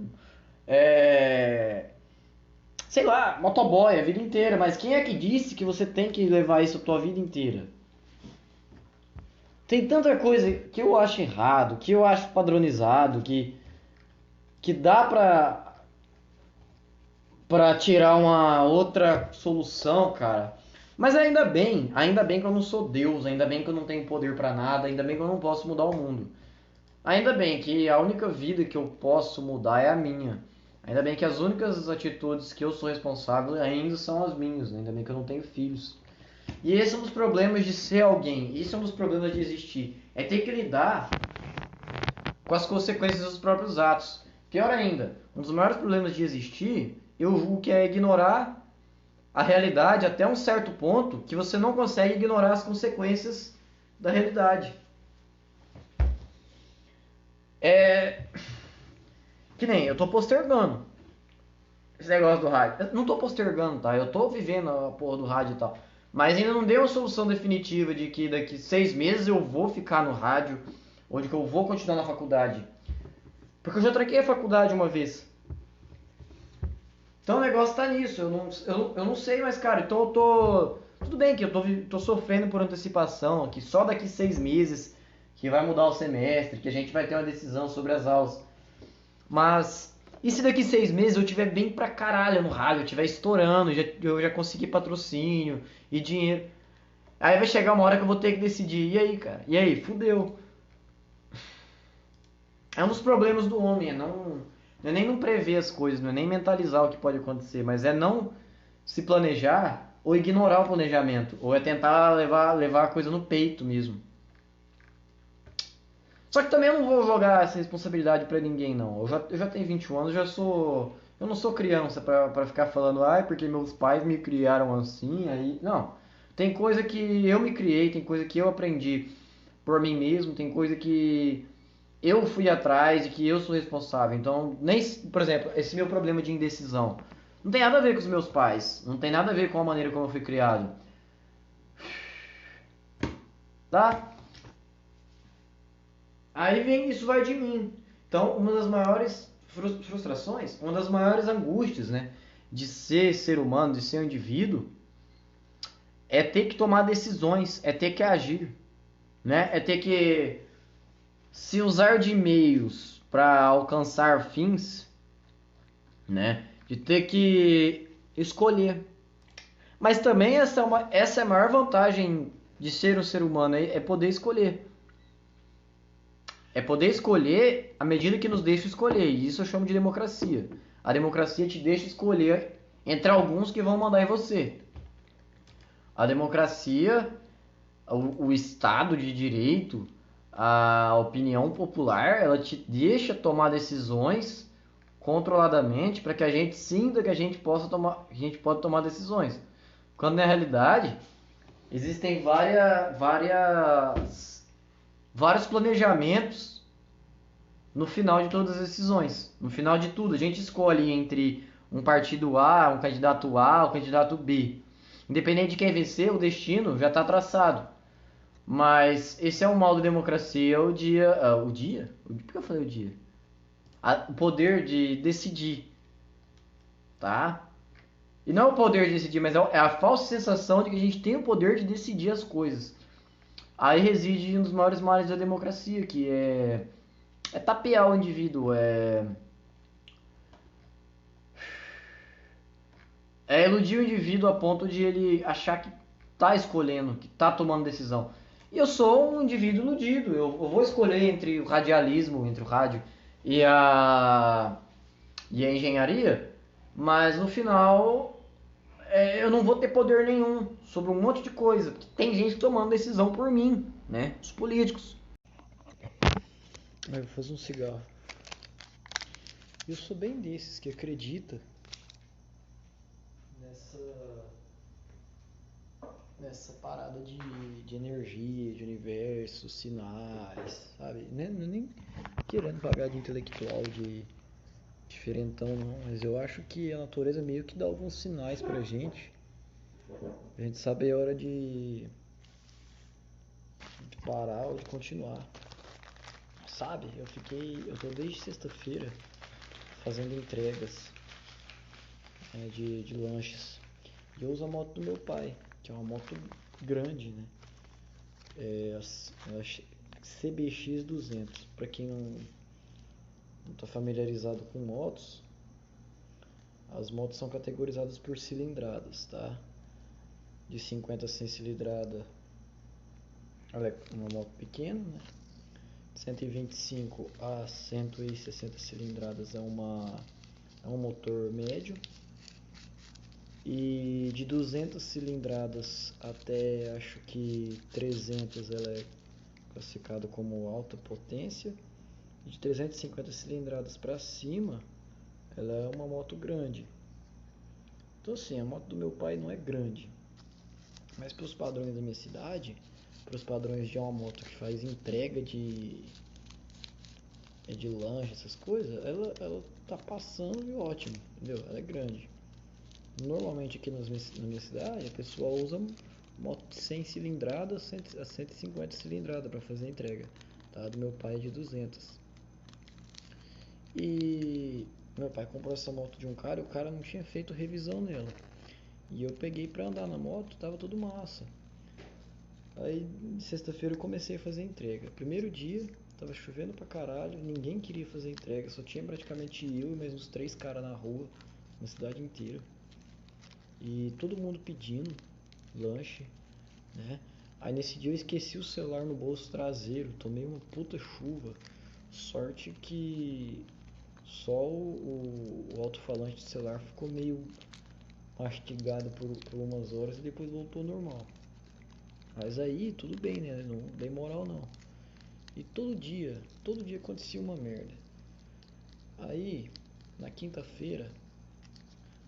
B: sei lá, motoboy a vida inteira. Mas quem é que disse que você tem que levar isso a tua vida inteira? Tem tanta coisa que eu acho errado, que eu acho padronizado, que dá pra tirar uma outra solução, cara. Mas ainda bem que eu não sou Deus, ainda bem que eu não tenho poder pra nada, ainda bem que eu não posso mudar o mundo. Ainda bem que a única vida que eu posso mudar é a minha. Ainda bem que as únicas atitudes que eu sou responsável ainda são as minhas, ainda bem que eu não tenho filhos. E esse é um dos problemas de ser alguém, esse é um dos problemas de existir, é ter que lidar com as consequências dos próprios atos. Pior ainda, um dos maiores problemas de existir, eu julgo que é ignorar a realidade até um certo ponto que você não consegue ignorar as consequências da realidade. Que nem, eu tô postergando esse negócio do rádio. Eu não tô postergando, tá? Eu tô vivendo a porra do rádio e tal. Mas ainda não deu uma solução definitiva de que daqui 6 meses eu vou ficar no rádio ou de que eu vou continuar na faculdade. Porque eu já tranquei a faculdade uma vez. Então o negócio tá nisso. Eu não sei, mas cara, então eu tô... Tudo bem que eu tô sofrendo por antecipação, que só daqui 6 meses que vai mudar o semestre, que a gente vai ter uma decisão sobre as aulas. Mas... E se daqui 6 meses eu tiver bem pra caralho no rádio, eu tiver estourando, eu já consegui patrocínio e dinheiro. Aí vai chegar uma hora que eu vou ter que decidir. E aí, cara? E aí? Fudeu. É um dos problemas do homem, não é nem não prever as coisas, não é nem mentalizar o que pode acontecer, mas é não se planejar ou ignorar o planejamento, ou é tentar levar a coisa no peito mesmo. Só que também eu não vou jogar essa responsabilidade pra ninguém, não. Eu já tenho 21 anos, eu não sou criança pra ficar falando, porque meus pais me criaram assim, aí... Não. Tem coisa que eu me criei, tem coisa que eu aprendi por mim mesmo, tem coisa que eu fui atrás e que eu sou responsável. Então, nem, por exemplo, esse meu problema de indecisão não tem nada a ver com os meus pais, não tem nada a ver com a maneira como eu fui criado. Tá? Aí vem, isso vai de mim. Então, uma das maiores frustrações, uma das maiores angústias, né, de ser humano, de ser um indivíduo, é ter que tomar decisões, é ter que agir, né? É ter que se usar de meios para alcançar fins, né? De ter que escolher. Mas também essa é a maior vantagem de ser um ser humano, é poder escolher. É poder escolher à medida que nos deixa escolher. E isso eu chamo de democracia. A democracia te deixa escolher entre alguns que vão mandar em você. A democracia, o Estado de Direito, a opinião popular, ela te deixa tomar decisões controladamente para que a gente sinta que a gente pode tomar decisões. Quando na realidade existem vários planejamentos no final de todas as decisões. No final de tudo, a gente escolhe entre um partido A, um candidato B. Independente de quem vencer, o destino já está traçado. Mas esse é o mal da democracia, o dia... o dia? Por que eu falei o dia? O poder de decidir, tá? E não é o poder de decidir, mas é a falsa sensação de que a gente tem o poder de decidir as coisas. Aí reside um dos maiores males da democracia, que é tapear o indivíduo, é iludir o indivíduo a ponto de ele achar que tá escolhendo, que tá tomando decisão. E eu sou um indivíduo iludido, eu vou escolher entre o radialismo, entre o rádio e a engenharia, mas no final eu não vou ter poder nenhum sobre um monte de coisa, porque tem gente tomando decisão por mim, né? Os políticos.
A: Eu vou fazer um cigarro. Eu sou bem desses que acredita nessa parada de energia, de universo, sinais, sabe? Nem querendo pagar de intelectual, de diferentão não, mas eu acho que a natureza meio que dá alguns sinais pra gente. A gente sabe a hora de parar ou de continuar. Sabe? Eu tô desde sexta-feira fazendo entregas de lanches. E eu uso a moto do meu pai, que é uma moto grande, né? A CBX 200. Para quem não está familiarizado com motos, as motos são categorizadas por cilindradas, tá? De 50 a 100 cilindrada, ela é uma moto pequena, né? 125 a 160 cilindradas é um motor médio. E de 200 cilindradas até acho que 300 ela é classificada como alta potência. E de 350 cilindradas para cima ela é uma moto grande. Então assim, a moto do meu pai não é grande, mas para os padrões da minha cidade, para os padrões de uma moto que faz entrega de lanche, essas coisas, ela tá passando e ótimo, entendeu? Ela é grande. Normalmente aqui na minha cidade, a pessoa usa moto de 100 cilindradas a 150 cilindradas para fazer a entrega. Tá? Do meu pai é de 200. E meu pai comprou essa moto de um cara e o cara não tinha feito revisão nela. E eu peguei pra andar na moto, tava tudo massa. Aí, sexta-feira eu comecei a fazer a entrega. Primeiro dia, tava chovendo pra caralho, ninguém queria fazer a entrega, só tinha praticamente eu e mais uns 3 caras na rua, na cidade inteira. E todo mundo pedindo lanche, né? Aí nesse dia eu esqueci o celular no bolso traseiro, tomei uma puta chuva. Sorte que só o alto-falante do celular ficou meio mastigado por umas horas e depois voltou ao normal. Mas aí tudo bem, né? Não dei moral não. E todo dia acontecia uma merda. Aí, na quinta-feira,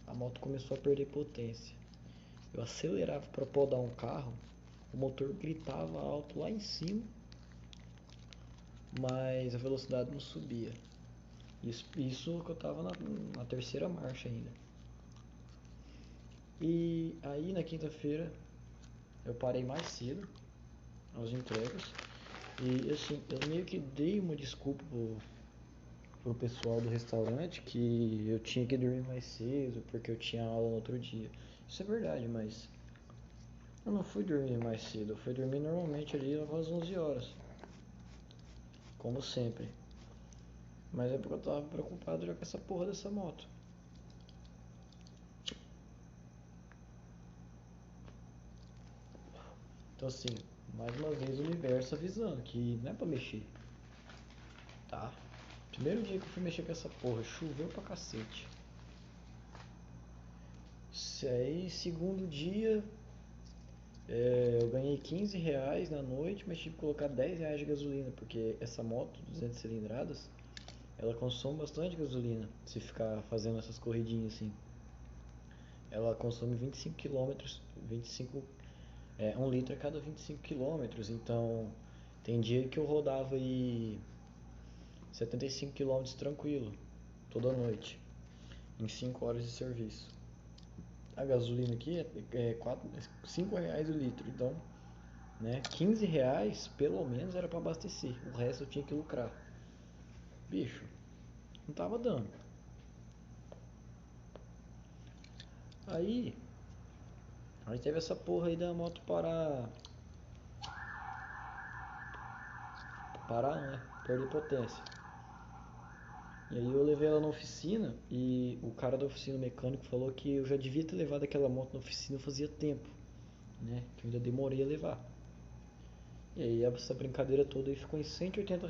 A: a moto começou a perder potência. Eu acelerava para podar um carro, o motor gritava alto lá em cima, mas a velocidade não subia. Isso que eu tava na terceira marcha ainda. E aí na quinta-feira eu parei mais cedo as entregas. E assim, eu meio que dei uma desculpa pro pessoal do restaurante que eu tinha que dormir mais cedo porque eu tinha aula no outro dia. Isso é verdade, mas eu não fui dormir mais cedo, eu fui dormir normalmente ali às 11 horas. Como sempre. Mas é porque eu tava preocupado já com essa porra dessa moto. Então assim, mais uma vez o universo avisando que não é pra mexer. Tá? Primeiro dia que eu fui mexer com essa porra, choveu pra cacete. Aí, segundo dia, eu ganhei 15 reais na noite, mas tive que colocar 10 reais de gasolina, porque essa moto, 200 cilindradas, ela consome bastante gasolina, se ficar fazendo essas corridinhas assim. Ela consome 25 quilômetros, 1 litro a cada 25 quilômetros, então tem dia que eu rodava aí 75 quilômetros tranquilo, toda noite, em 5 horas de serviço. A gasolina aqui é 5 reais o litro, então
B: né? R$ 15 pelo menos era pra abastecer, o resto eu tinha que lucrar. Bicho, não tava dando. Aí teve essa porra aí da moto parar não, né? Perder potência. E aí eu levei ela na oficina e o cara da oficina mecânico falou que eu já devia ter levado aquela moto na oficina fazia tempo, né? Que eu ainda demorei a levar. E aí essa brincadeira toda aí ficou em R$ 180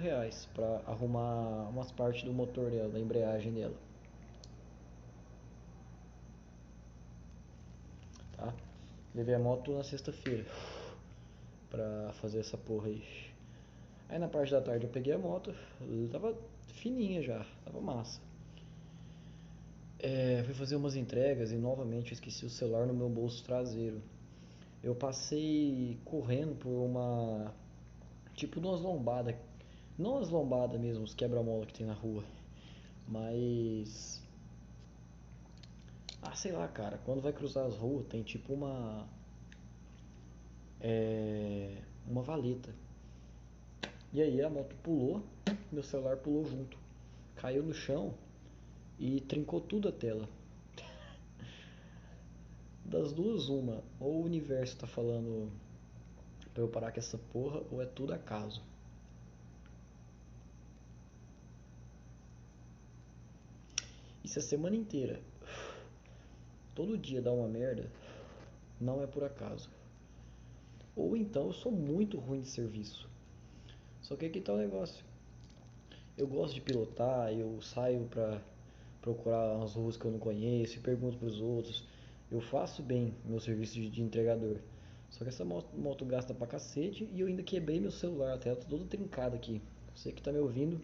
B: pra arrumar umas partes do motor dela, da embreagem dela, tá? Levei a moto na sexta-feira pra fazer essa porra aí. Aí na parte da tarde eu peguei a moto, tava fininha já, tava massa. Fui fazer umas entregas e novamente eu esqueci o celular no meu bolso traseiro. Eu passei correndo por uma. Tipo umas lombadas. Não as lombadas mesmo, os quebra-mola que tem na rua. Mas. Ah, sei lá, cara. Quando vai cruzar as ruas tem tipo uma. Uma valeta. E aí a moto pulou, meu celular pulou junto. Caiu no chão e trincou tudo a tela. Das duas, uma. Ou o universo tá falando pra eu parar com essa porra, ou é tudo acaso. Isso é a semana inteira. Todo dia dá uma merda, não é por acaso. Ou então eu sou muito ruim de serviço. Só que aqui tá o negócio. Eu gosto de pilotar, eu saio pra procurar umas ruas que eu não conheço e pergunto pros outros. Eu faço bem meu serviço de entregador. Só que essa moto gasta pra cacete e eu ainda quebrei meu celular, a tela tá toda trincada aqui. Você que tá me ouvindo,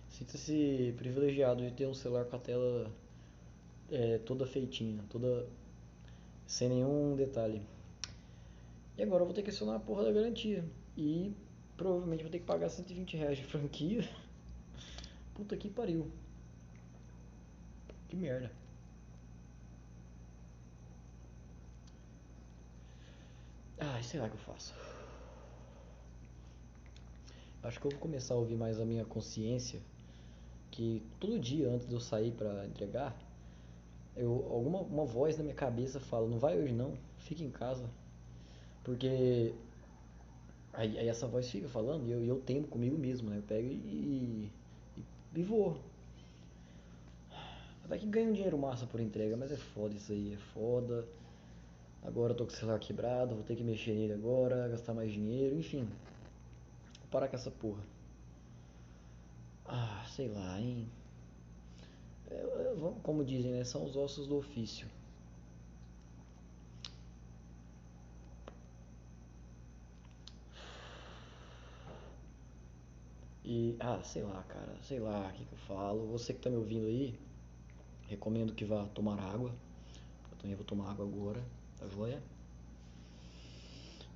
B: sinta-se privilegiado de ter um celular com a tela toda feitinha, toda sem nenhum detalhe. E agora eu vou ter que acionar a porra da garantia. E provavelmente vou ter que pagar R$ 120 de franquia. Puta que pariu. Que merda. Ai, sei lá o que eu faço. Acho que eu vou começar a ouvir mais a minha consciência. Que todo dia antes de eu sair pra entregar, uma voz na minha cabeça fala: não vai hoje não, fica em casa. Porque aí essa voz fica falando e eu temo comigo mesmo, né? Eu pego e vou. Até que ganho um dinheiro massa por entrega, mas é foda isso aí, é foda. Agora eu tô com o celular quebrado, vou ter que mexer nele agora, gastar mais dinheiro, enfim. Vou parar com essa porra. Ah, sei lá, hein? Como dizem, né? São os ossos do ofício. Sei lá, cara, sei lá o que eu falo. Você que tá me ouvindo aí, recomendo que vá tomar água. Eu também vou tomar água agora, tá joia?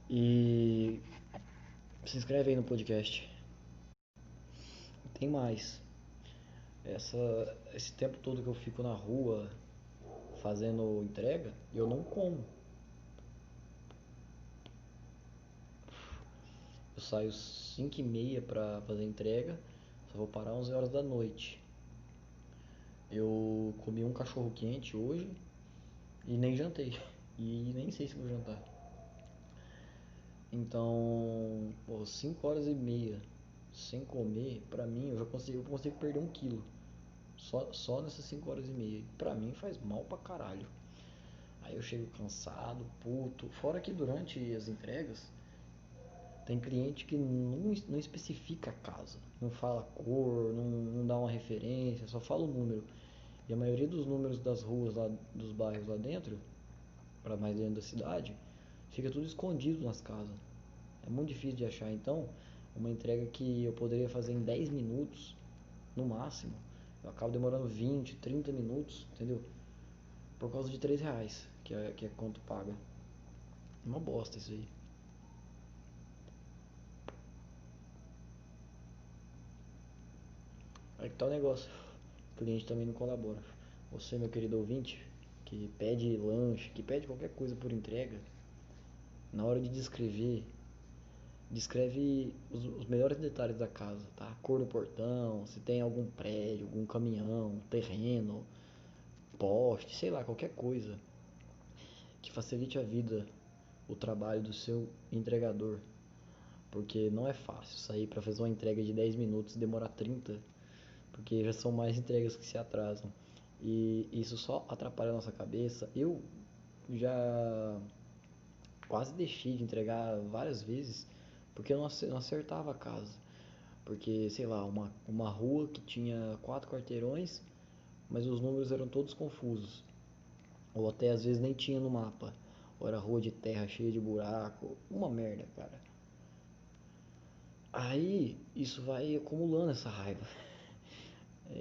B: E se inscreve aí no podcast. Tem mais. Esse tempo todo que eu fico na rua fazendo entrega, eu não como. Eu saio 5h30 pra fazer entrega, só vou parar 11 horas da noite. Eu comi um cachorro quente hoje e nem jantei. E nem sei se vou jantar. Então, 5 horas e meia sem comer, pra mim, eu consigo perder 1 quilo. Só nessas 5 horas e meia. Pra mim faz mal pra caralho. Aí eu chego cansado, puto. Fora que durante as entregas, tem cliente que não especifica a casa. Não fala cor, não dá uma referência, só fala o número. E a maioria dos números das ruas lá, dos bairros lá dentro, para mais dentro da cidade, fica tudo escondido nas casas. É muito difícil de achar. Então, uma entrega que eu poderia fazer em 10 minutos, no máximo, eu acabo demorando 20, 30 minutos, entendeu? Por causa de R$ 3, que é quanto paga. Uma bosta isso aí. Aí que tá o negócio. O cliente também não colabora. Você, meu querido ouvinte, que pede lanche, que pede qualquer coisa por entrega, na hora de descrever, descreve os melhores detalhes da casa, tá? A cor do portão, se tem algum prédio, algum caminhão, terreno, poste, sei lá, qualquer coisa que facilite a vida, o trabalho do seu entregador. Porque não é fácil sair para fazer uma entrega de 10 minutos e demorar 30, porque já são mais entregas que se atrasam. E isso só atrapalha a nossa cabeça. Eu já quase deixei de entregar várias vezes porque eu não acertava a casa. Porque, sei lá, uma rua que tinha 4 quarteirões, mas os números eram todos confusos. Ou até às vezes nem tinha no mapa. Ou era rua de terra cheia de buraco. Uma merda, cara. Aí isso vai acumulando essa raiva,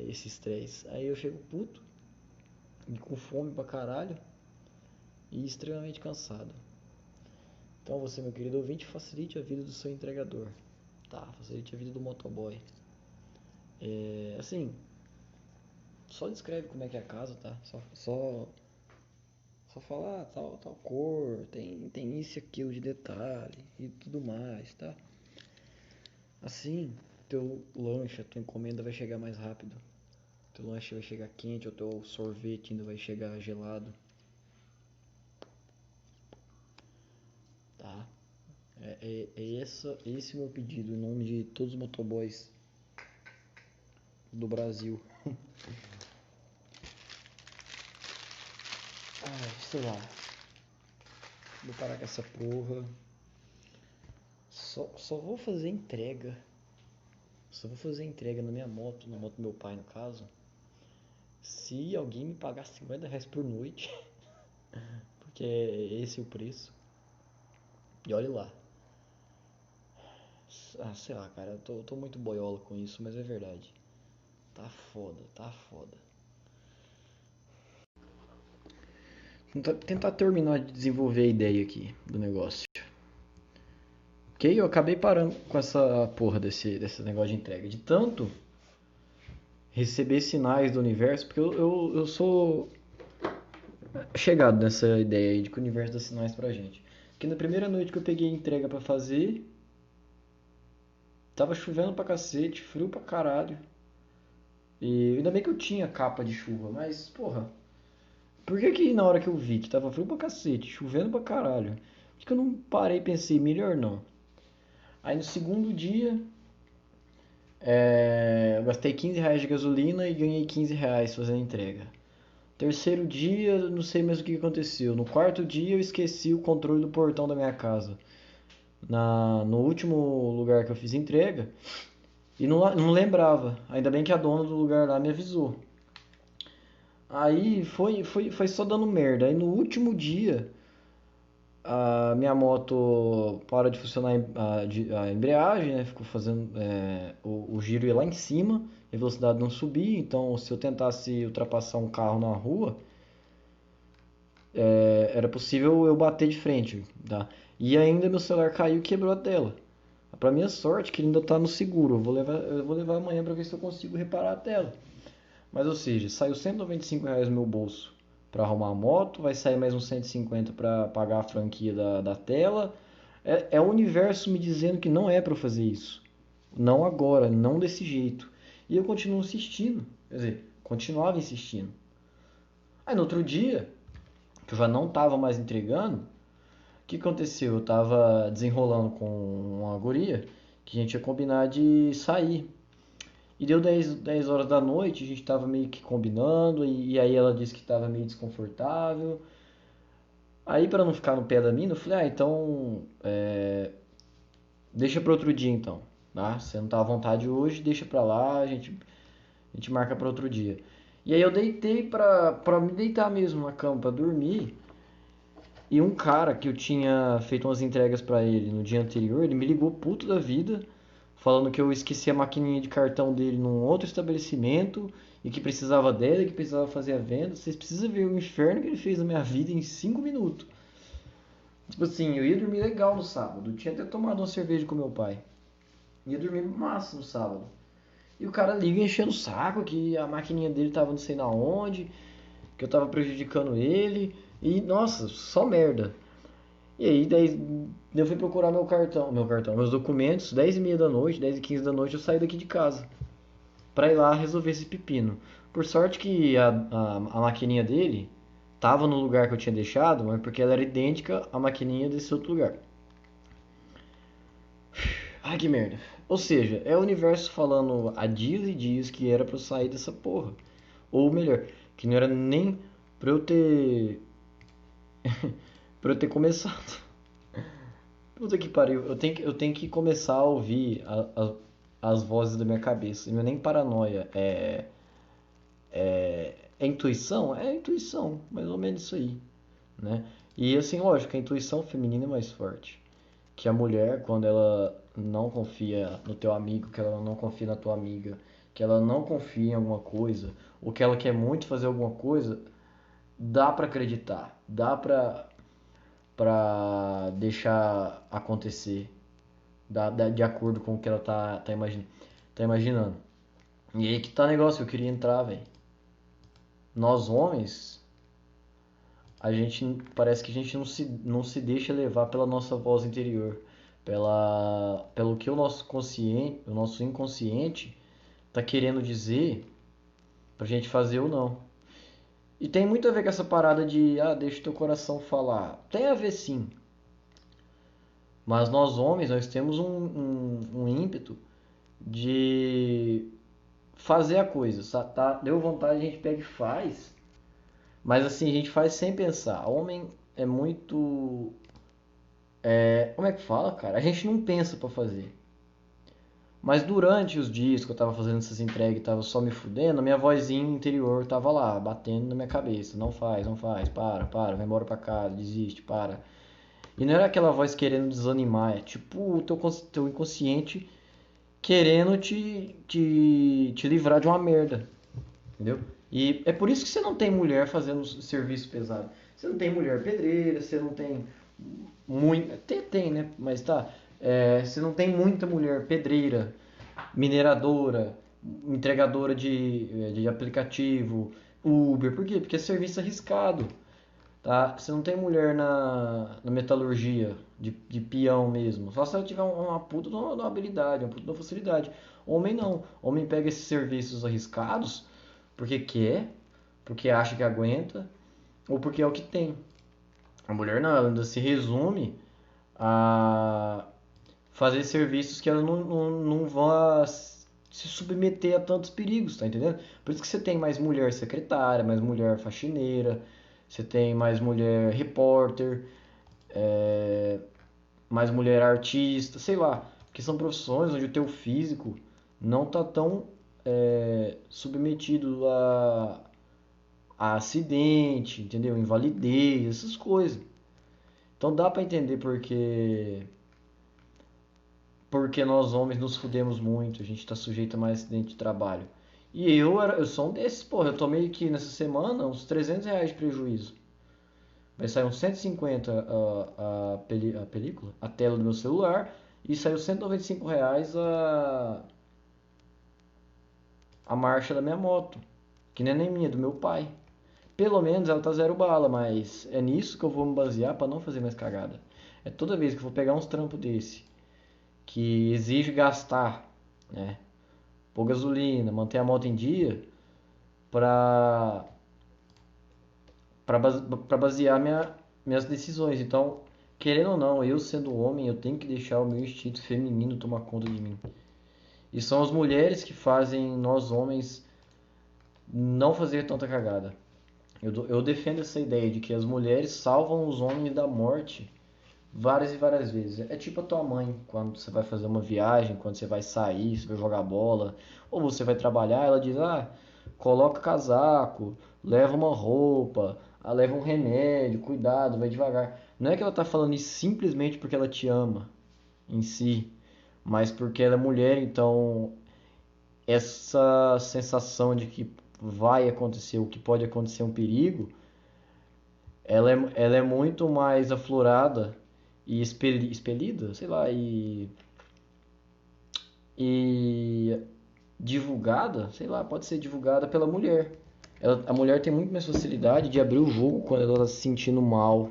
B: esse estresse. Aí eu chego puto, e com fome pra caralho e extremamente cansado. Então você, meu querido ouvinte, facilite a vida do seu entregador, tá? Facilite a vida do motoboy. Assim, só descreve como é que é a casa, tá? Só falar tal cor, tem isso e aquilo de detalhe e tudo mais, tá? Assim, teu lanche, a tua encomenda vai chegar mais rápido. Teu lanche vai chegar quente, ou teu sorvete ainda vai chegar gelado. Tá? Esse meu pedido em nome de todos os motoboys do Brasil. Sei lá. Vou parar com essa porra. Só vou fazer entrega. Só vou fazer entrega na minha moto, na moto do meu pai no caso, se alguém me pagar R$50 por noite. Porque é esse o preço. E olhe lá. Sei lá, cara, eu tô muito boiola com isso, mas é verdade. Tá foda, tá foda. Tentar terminar de desenvolver a ideia aqui do negócio. Ok? Eu acabei parando com essa porra desse negócio de entrega. De tanto receber sinais do universo, porque eu sou chegado nessa ideia aí de que o universo dá sinais pra gente. Porque na primeira noite que eu peguei a entrega pra fazer, tava chovendo pra cacete, frio pra caralho. E ainda bem que eu tinha capa de chuva, mas porra, por que na hora que eu vi que tava frio pra cacete, chovendo pra caralho, por que eu não parei e pensei, melhor não? Aí no segundo dia, eu gastei R$15 de gasolina e ganhei R$15 fazendo a entrega. Terceiro dia, não sei mais o que aconteceu. No quarto dia, eu esqueci o controle do portão da minha casa. No último lugar que eu fiz entrega, e não lembrava. Ainda bem que a dona do lugar lá me avisou. Aí foi só dando merda. Aí no último dia, a minha moto para de funcionar a embreagem, né? Ficou fazendo o giro ia lá em cima, a velocidade não subia, então se eu tentasse ultrapassar um carro na rua, era possível eu bater de frente, tá? E ainda meu celular caiu e quebrou a tela. Pra minha sorte que ele ainda tá no seguro, eu vou levar amanhã pra ver se eu consigo reparar a tela. Mas ou seja, saiu R$195 no meu bolso para arrumar a moto, vai sair mais uns 150 para pagar a franquia da tela. É o universo me dizendo que não é para fazer isso. Não agora, não desse jeito. E eu continuo insistindo. Quer dizer, continuava insistindo. Aí no outro dia, que eu já não estava mais entregando, o que aconteceu? Eu estava desenrolando com uma guria que a gente ia combinar de sair. E deu 10 horas da noite, a gente tava meio que combinando, e aí ela disse que tava meio desconfortável. Aí pra não ficar no pé da mina, eu falei, então deixa pra outro dia então, tá? Se você não tá à vontade hoje, deixa pra lá, a gente marca pra outro dia. E aí eu deitei pra me deitar mesmo na cama, pra dormir. E um cara que eu tinha feito umas entregas pra ele no dia anterior, ele me ligou puto da vida, falando que eu esqueci a maquininha de cartão dele num outro estabelecimento e que precisava dela, que precisava fazer a venda. Vocês precisam ver o inferno que ele fez na minha vida em 5 minutos. Tipo assim, eu ia dormir legal no sábado. Eu tinha até tomado uma cerveja com meu pai. Ia dormir massa no sábado. E o cara liga enchendo o saco que a maquininha dele tava não sei na onde, que eu tava prejudicando ele. E nossa, só merda. E aí, eu fui procurar meus documentos, 10h30 da noite, 10h15 da noite, eu saí daqui de casa pra ir lá resolver esse pepino. Por sorte que a maquininha dele tava no lugar que eu tinha deixado, mas porque ela era idêntica à maquininha desse outro lugar. Ai, que merda. Ou seja, é o universo falando há dias e dias que era pra eu sair dessa porra. Ou melhor, que não era nem pra eu ter. pra eu ter começado. Puta que pariu. Eu tenho que começar a ouvir as vozes da minha cabeça. Não é nem paranoia. É intuição? É intuição. Mais ou menos isso aí. Né? E assim, lógico, a intuição feminina é mais forte. Que a mulher, quando ela não confia no teu amigo, que ela não confia na tua amiga, que ela não confia em alguma coisa, ou que ela quer muito fazer alguma coisa, dá pra acreditar, dá pra deixar acontecer, de acordo com o que ela tá imaginando. E aí que tá o negócio que eu queria entrar, velho. Nós homens, a gente parece que a gente não se deixa levar pela nossa voz interior, pelo que o nosso inconsciente tá querendo dizer pra gente fazer ou não. E tem muito a ver com essa parada de, deixa o teu coração falar. Tem a ver sim, mas nós homens, nós temos um ímpeto de fazer a coisa, tá? Deu vontade, a gente pega e faz, mas assim, a gente faz sem pensar. Homem é muito. Como é que fala, cara? A gente não pensa pra fazer. Mas durante os dias que eu tava fazendo essas entregas e tava só me fudendo, a minha vozinha interior tava lá, batendo na minha cabeça. Não faz, não faz, para, vai embora pra casa, desiste, para. E não era aquela voz querendo desanimar, é tipo o teu inconsciente querendo te livrar de uma merda, entendeu? E é por isso que você não tem mulher fazendo serviço pesado. Você não tem mulher pedreira, você não tem muito. Tem, né? Mas tá. Você não tem muita mulher pedreira, mineradora, entregadora de aplicativo, Uber. Por quê? Porque é serviço arriscado. Tá? Você não tem mulher na metalurgia, de peão mesmo. Só se ela tiver uma puta de uma habilidade, uma puta de uma facilidade. Homem não. Homem pega esses serviços arriscados porque quer, porque acha que aguenta, ou porque é o que tem. A mulher não, ela ainda se resume a fazer serviços que ela não vá se submeter a tantos perigos, tá entendendo? Por isso que você tem mais mulher secretária, mais mulher faxineira, você tem mais mulher repórter, é, mais mulher artista, sei lá, que são profissões onde o teu físico não tá tão submetido a acidente, entendeu? Invalidez, essas coisas. Então dá pra entender porque nós homens nos fudemos muito, a gente tá sujeito a mais acidente de trabalho. E eu sou um desses, porra, eu tomei aqui nessa semana uns R$ 300 de prejuízo. Vai sair uns 150 a película, a tela do meu celular, e saiu R$ 195 a marcha da minha moto, que não é nem minha, é do meu pai. Pelo menos ela tá zero bala, mas é nisso que eu vou me basear pra não fazer mais cagada. É toda vez que eu vou pegar uns trampos desse, que exige gastar, né? Pôr gasolina, manter a moto em dia, pra, pra basear minhas decisões. Então, querendo ou não, eu sendo homem, eu tenho que deixar o meu instinto feminino tomar conta de mim. E são as mulheres que fazem nós homens não fazer tanta cagada. Eu defendo essa ideia de que as mulheres salvam os homens da morte várias e várias vezes. É tipo a tua mãe, quando você vai fazer uma viagem, quando você vai sair, você vai jogar bola, ou você vai trabalhar, ela diz: coloca casaco, leva uma roupa, leva um remédio, cuidado, vai devagar. Não é que ela tá falando isso simplesmente porque ela te ama em si, mas porque ela é mulher, então essa sensação de que vai acontecer, o que pode acontecer um perigo, ela é muito mais aflorada e expelida, sei lá, e divulgada, sei lá, pode ser divulgada pela mulher. A mulher tem muito mais facilidade de abrir o jogo quando ela está se sentindo mal,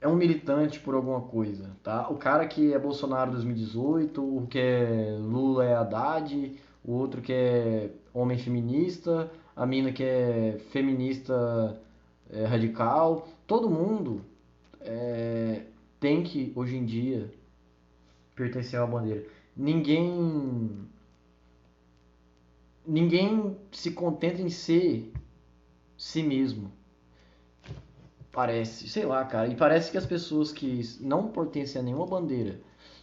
B: é um militante por alguma coisa, tá? O cara que é Bolsonaro 2018, o que é Lula é Haddad, o outro que é homem feminista, a mina que é feminista radical, todo mundo é, tem que, hoje em dia, pertencer a uma bandeira. Ninguém se contenta em ser si mesmo. Parece, sei lá, cara. E parece que as pessoas que não pertencem a nenhuma bandeira,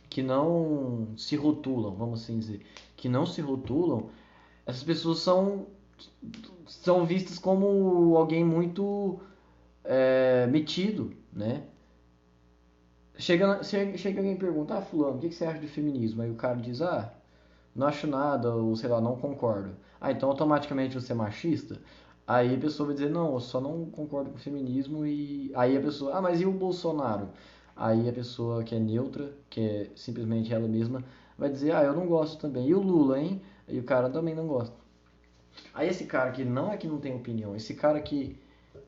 B: que não se rotulam, vamos assim dizer, que não se rotulam, essas pessoas são vistas como alguém muito metido, né? Chega alguém e pergunta, fulano, o que você acha do feminismo? Aí o cara diz, não acho nada, ou sei lá, não concordo. Então automaticamente você é machista? Aí a pessoa vai dizer, não, eu só não concordo com o feminismo e aí a pessoa, mas e o Bolsonaro? Aí a pessoa que é neutra, que é simplesmente ela mesma, vai dizer, eu não gosto também. E o Lula, hein? E o cara também não gosta. Aí esse cara que não é que não tem opinião, esse cara que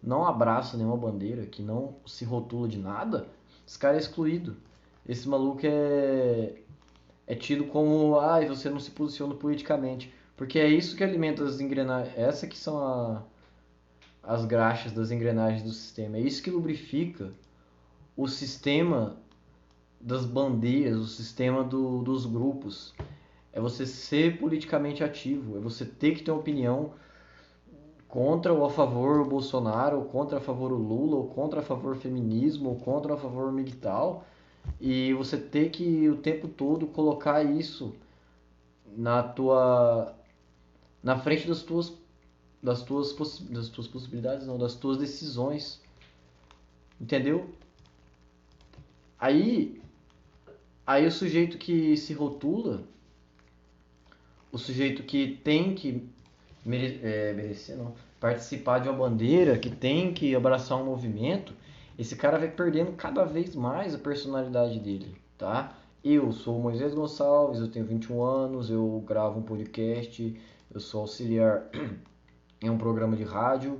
B: não abraça nenhuma bandeira, que não se rotula de nada, esse cara é excluído. Esse maluco é tido como, você não se posiciona politicamente. Porque é isso que alimenta as engrenagens, essa que são as graxas das engrenagens do sistema. É isso que lubrifica o sistema das bandeiras, o sistema dos grupos. É você ser politicamente ativo, é você ter que ter uma opinião contra ou a favor o Bolsonaro, ou contra a favor o Lula, ou contra a favor o feminismo, ou contra a favor o MGTOW. E você ter que o tempo todo colocar isso na tua na frente das tuas possibilidades, não, das tuas decisões, entendeu? Aí, aí o sujeito que se rotula, o sujeito que tem que merecer, não, participar de uma bandeira, que tem que abraçar um movimento, esse cara vai perdendo cada vez mais a personalidade dele, tá? Eu sou o Moisés Gonçalves, eu tenho 21 anos, eu gravo um podcast, eu sou auxiliar em um programa de rádio.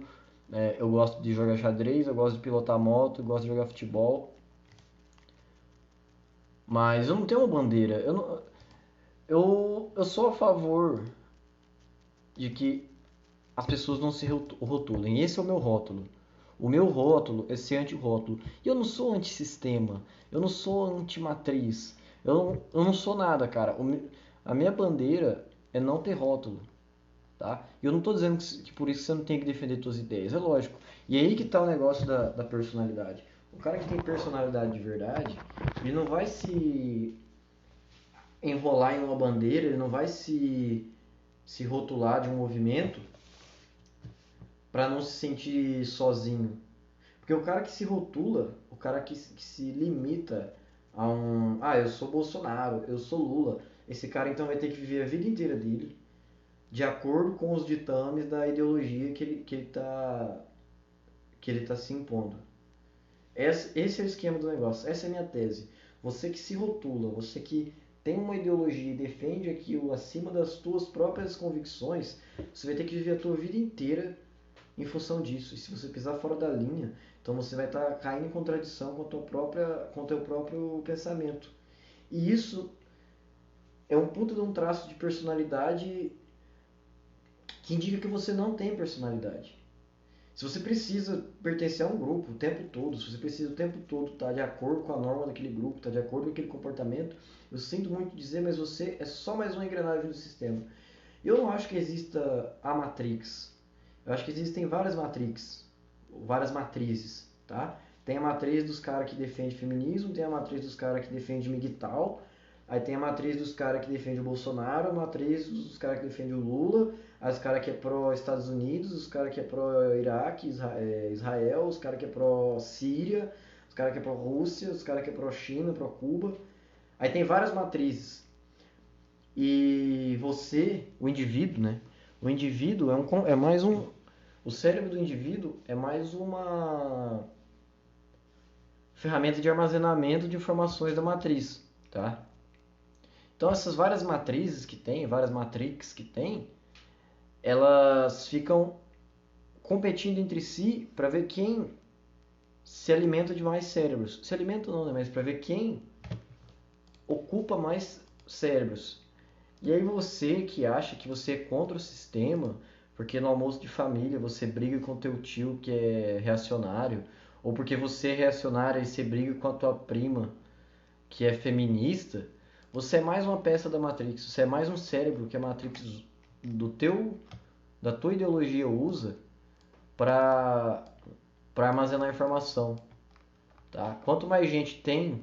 B: Eu gosto de jogar xadrez, eu gosto de pilotar moto, eu gosto de jogar futebol. Mas eu não tenho uma bandeira. Eu sou a favor de que as pessoas não se rotulem. Esse é o meu rótulo. O meu rótulo é ser anti-rótulo. E eu não sou antissistema. Eu não sou antimatriz. Eu não sou nada, cara. A minha bandeira é não ter rótulo. Tá? E eu não estou dizendo que por isso você não tem que defender suas ideias, é lógico. E aí que está o negócio da personalidade. O cara que tem personalidade de verdade, ele não vai se enrolar em uma bandeira, ele não vai se rotular de um movimento para não se sentir sozinho. Porque o cara que se rotula, o cara que se limita a eu sou Bolsonaro, eu sou Lula, esse cara então vai ter que viver a vida inteira dele de acordo com os ditames da ideologia que ele tá se impondo. Esse é o esquema do negócio, essa é a minha tese. Você que se rotula, você que tem uma ideologia e defende aquilo acima das tuas próprias convicções, você vai ter que viver a tua vida inteira em função disso. E se você pisar fora da linha, então você vai estar caindo em contradição com o teu próprio pensamento. E isso é um puta de um traço de personalidade que indica que você não tem personalidade. Se você precisa pertencer a um grupo o tempo todo, se você precisa o tempo todo estar de acordo com a norma daquele grupo, estar de acordo com aquele comportamento, eu sinto muito dizer, mas você é só mais uma engrenagem do sistema. Eu não acho que exista a Matrix. Eu acho que existem várias matrizes, tá? Tem a matriz dos caras que defende feminismo, tem a matriz dos caras que defende MGTOW, aí tem a matriz dos caras que defende o Bolsonaro, a matriz dos caras que defende o Lula, os caras que é pró-Estados Unidos, os caras que é pró-Iraque, Israel, os caras que é pró-Síria, os caras que é pró-Rússia, os caras que é pró-China, pró-Cuba. Aí tem várias matrizes. E você, o indivíduo, né? O indivíduo é mais um... O cérebro do indivíduo é mais uma ferramenta de armazenamento de informações da matriz, tá? Então essas várias matrizes que tem, várias matrix que tem, elas ficam competindo entre si para ver quem se alimenta de mais cérebros. Se alimenta não, né? Mas para ver quem ocupa mais cérebros. E aí você que acha que você é contra o sistema, porque no almoço de família você briga com teu tio que é reacionário, ou porque você é reacionária e você briga com a tua prima que é feminista, você é mais uma peça da Matrix, você é mais um cérebro que a Matrix da tua ideologia usa para armazenar informação, tá? Quanto mais gente tem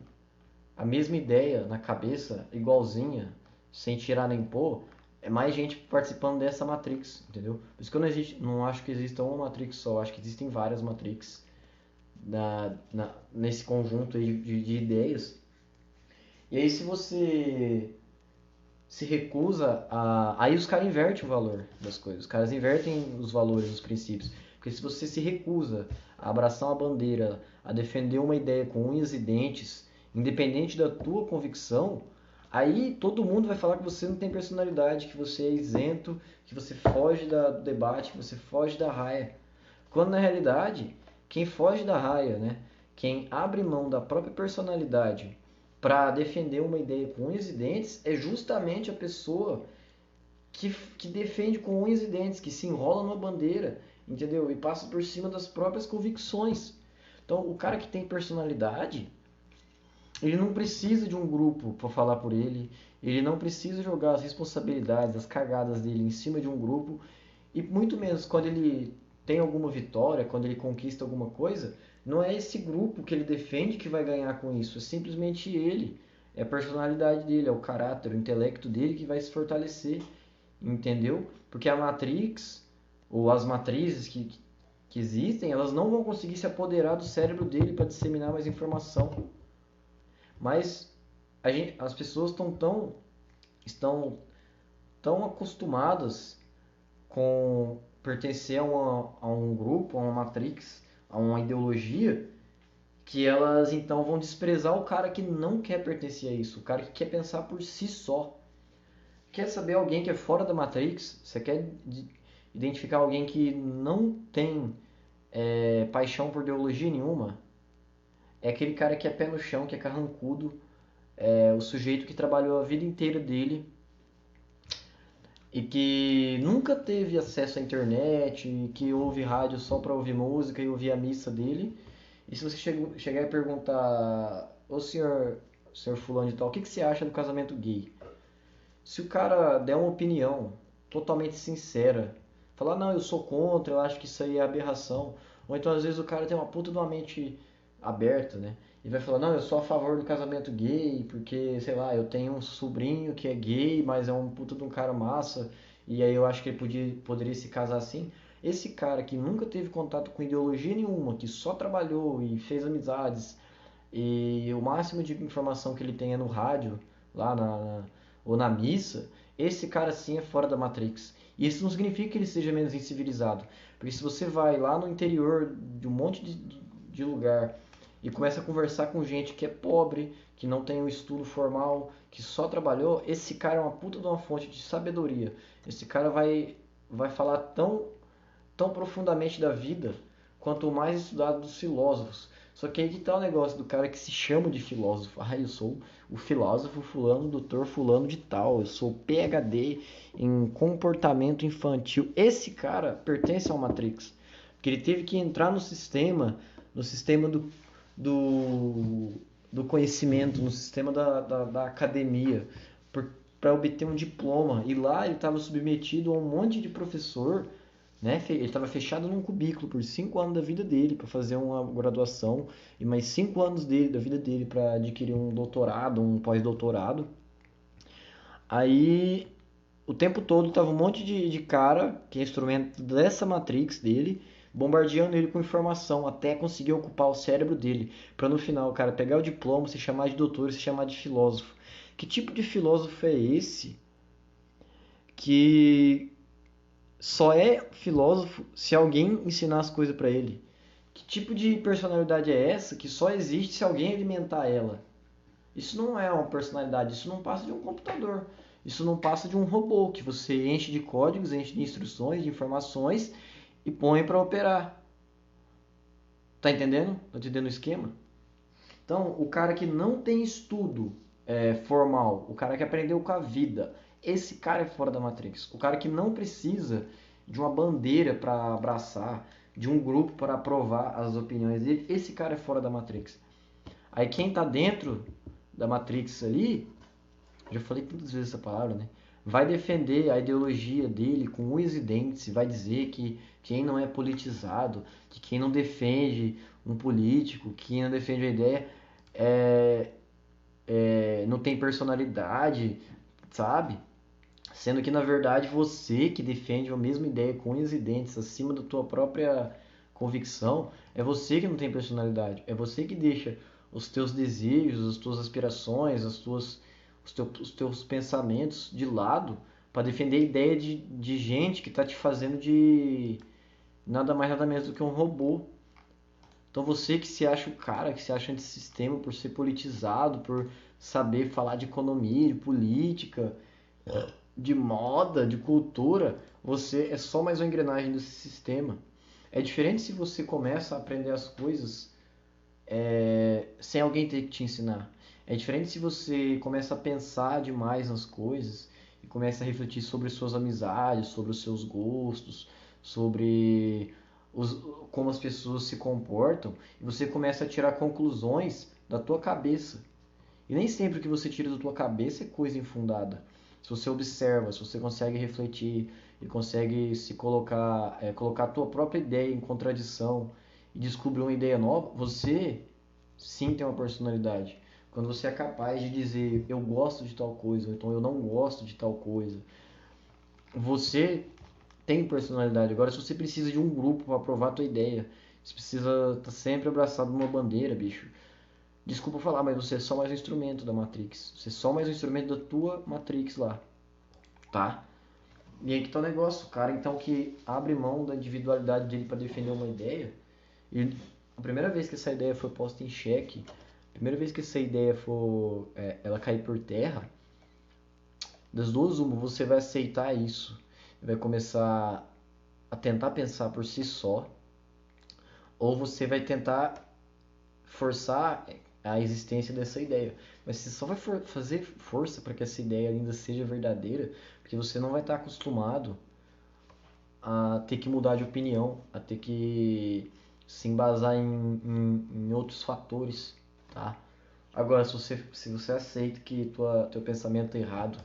B: a mesma ideia na cabeça, igualzinha, sem tirar nem pôr, é mais gente participando dessa Matrix, entendeu? Por isso que eu não acho que exista uma Matrix só, acho que existem várias Matrix nesse conjunto aí de ideias. E aí se você se recusa a... Aí os caras invertem o valor das coisas, os caras invertem os valores, os princípios. Porque se você se recusa a abraçar uma bandeira, a defender uma ideia com unhas e dentes, independente da tua convicção, aí todo mundo vai falar que você não tem personalidade, que você é isento, que você foge do debate, que você foge da raia. Quando na realidade, quem foge da raia, né? Quem abre mão da própria personalidade para defender uma ideia com unhas e dentes é justamente a pessoa que defende com unhas e dentes, que se enrola numa bandeira, entendeu? E passa por cima das próprias convicções. Então, o cara que tem personalidade, ele não precisa de um grupo para falar por ele, ele não precisa jogar as responsabilidades, as cagadas dele em cima de um grupo, e muito menos quando ele tem alguma vitória, quando ele conquista alguma coisa, não é esse grupo que ele defende que vai ganhar com isso, é simplesmente ele, é a personalidade dele, é o caráter, o intelecto dele que vai se fortalecer, entendeu? Porque a Matrix, ou as matrizes que existem, elas não vão conseguir se apoderar do cérebro dele para disseminar mais informação. Mas as pessoas estão tão acostumadas com pertencer a um grupo, a uma matrix, a uma ideologia, que elas então vão desprezar o cara que não quer pertencer a isso, o cara que quer pensar por si só. Quer saber alguém que é fora da matrix? Você quer identificar alguém que não tem paixão por ideologia nenhuma? É aquele cara que é pé no chão, que é carrancudo, é o sujeito que trabalhou a vida inteira dele e que nunca teve acesso à internet, e que ouve rádio só para ouvir música e ouvir a missa dele. E se você chegar e perguntar, ô senhor fulano de tal, o que você acha do casamento gay? Se o cara der uma opinião totalmente sincera, falar, não, eu sou contra, eu acho que isso aí é aberração, ou então às vezes o cara tem uma puta de uma mente aberta, né? E vai falar, não, eu sou a favor do casamento gay, porque, sei lá, eu tenho um sobrinho que é gay, mas é um puta de um cara massa, e aí eu acho que ele poderia se casar assim. Esse cara que nunca teve contato com ideologia nenhuma, que só trabalhou e fez amizades, e o máximo de informação que ele tem é no rádio, lá ou na missa, esse cara sim é fora da Matrix. E isso não significa que ele seja menos incivilizado, porque se você vai lá no interior de um monte de lugar e começa a conversar com gente que é pobre, que não tem um estudo formal, que só trabalhou, esse cara é uma puta de uma fonte de sabedoria. Esse cara vai falar tão profundamente da vida quanto o mais estudado dos filósofos. Só que aí que tá o negócio do cara que se chama de filósofo. Ah, eu sou o filósofo fulano, doutor fulano de tal. Eu sou PhD em comportamento infantil. Esse cara pertence ao Matrix. Porque ele teve que entrar no sistema do conhecimento, no sistema da academia, para obter um diploma. E lá ele estava submetido a um monte de professor, né? Ele estava fechado num cubículo por 5 anos da vida dele para fazer uma graduação e mais 5 anos da vida dele para adquirir um doutorado, um pós-doutorado. Aí o tempo todo tava um monte de cara, que é instrumento dessa Matrix dele, bombardeando ele com informação até conseguir ocupar o cérebro dele, para no final o cara pegar o diploma, se chamar de doutor e se chamar de filósofo. Que tipo de filósofo é esse que só é filósofo se alguém ensinar as coisas para ele? Que tipo de personalidade é essa que só existe se alguém alimentar ela? Isso não é uma personalidade, isso não passa de um computador. Isso não passa de um robô que você enche de códigos, enche de instruções, de informações e põe para operar. Tá entendendo? Tá entendendo o esquema? Então, o cara que não tem estudo formal, o cara que aprendeu com a vida, esse cara é fora da Matrix. O cara que não precisa de uma bandeira para abraçar, de um grupo para aprovar as opiniões dele, esse cara é fora da Matrix. Aí quem tá dentro da Matrix ali, já falei tantas vezes essa palavra, né? Vai defender a ideologia dele com unhas e dentes, vai dizer que quem não é politizado, que quem não defende um político, que quem não defende a ideia não tem personalidade, sabe? Sendo que na verdade você que defende a mesma ideia com unhas e dentes acima da tua própria convicção, é você que não tem personalidade, é você que deixa os teus desejos, as tuas aspirações, os teus pensamentos de lado para defender a ideia de gente que está te fazendo de nada mais nada menos do que um robô. Então você que se acha o cara, que se acha antissistema por ser politizado, por saber falar de economia, de política, de moda, de cultura, você é só mais uma engrenagem desse sistema. É diferente se você começa a aprender as coisas sem alguém ter que te ensinar. É diferente se você começa a pensar demais nas coisas e começa a refletir sobre suas amizades, sobre os seus gostos, sobre como as pessoas se comportam e você começa a tirar conclusões da tua cabeça. E nem sempre o que você tira da tua cabeça é coisa infundada. Se você observa, se você consegue refletir e consegue se colocar a tua própria ideia em contradição e descobrir uma ideia nova, você sim tem uma personalidade. Quando você é capaz de dizer eu gosto de tal coisa, ou então eu não gosto de tal coisa, você tem personalidade. Agora, se você precisa de um grupo para aprovar a tua ideia, você precisa estar sempre abraçado numa bandeira, bicho. Desculpa falar, mas você é só mais um instrumento da Matrix. Você é só mais um instrumento da tua Matrix lá, tá? E aí que tá o negócio, o cara então que abre mão da individualidade dele para defender uma ideia, e a primeira vez que essa ideia foi posta em xeque, a primeira vez que essa ideia for ela cair por terra, das duas uma, você vai aceitar isso, vai começar a tentar pensar por si só, ou você vai tentar forçar a existência dessa ideia. Mas você só vai fazer força para que essa ideia ainda seja verdadeira, porque você não vai estar acostumado a ter que mudar de opinião, a ter que se embasar em outros fatores, tá? Agora, se você aceita que teu pensamento é errado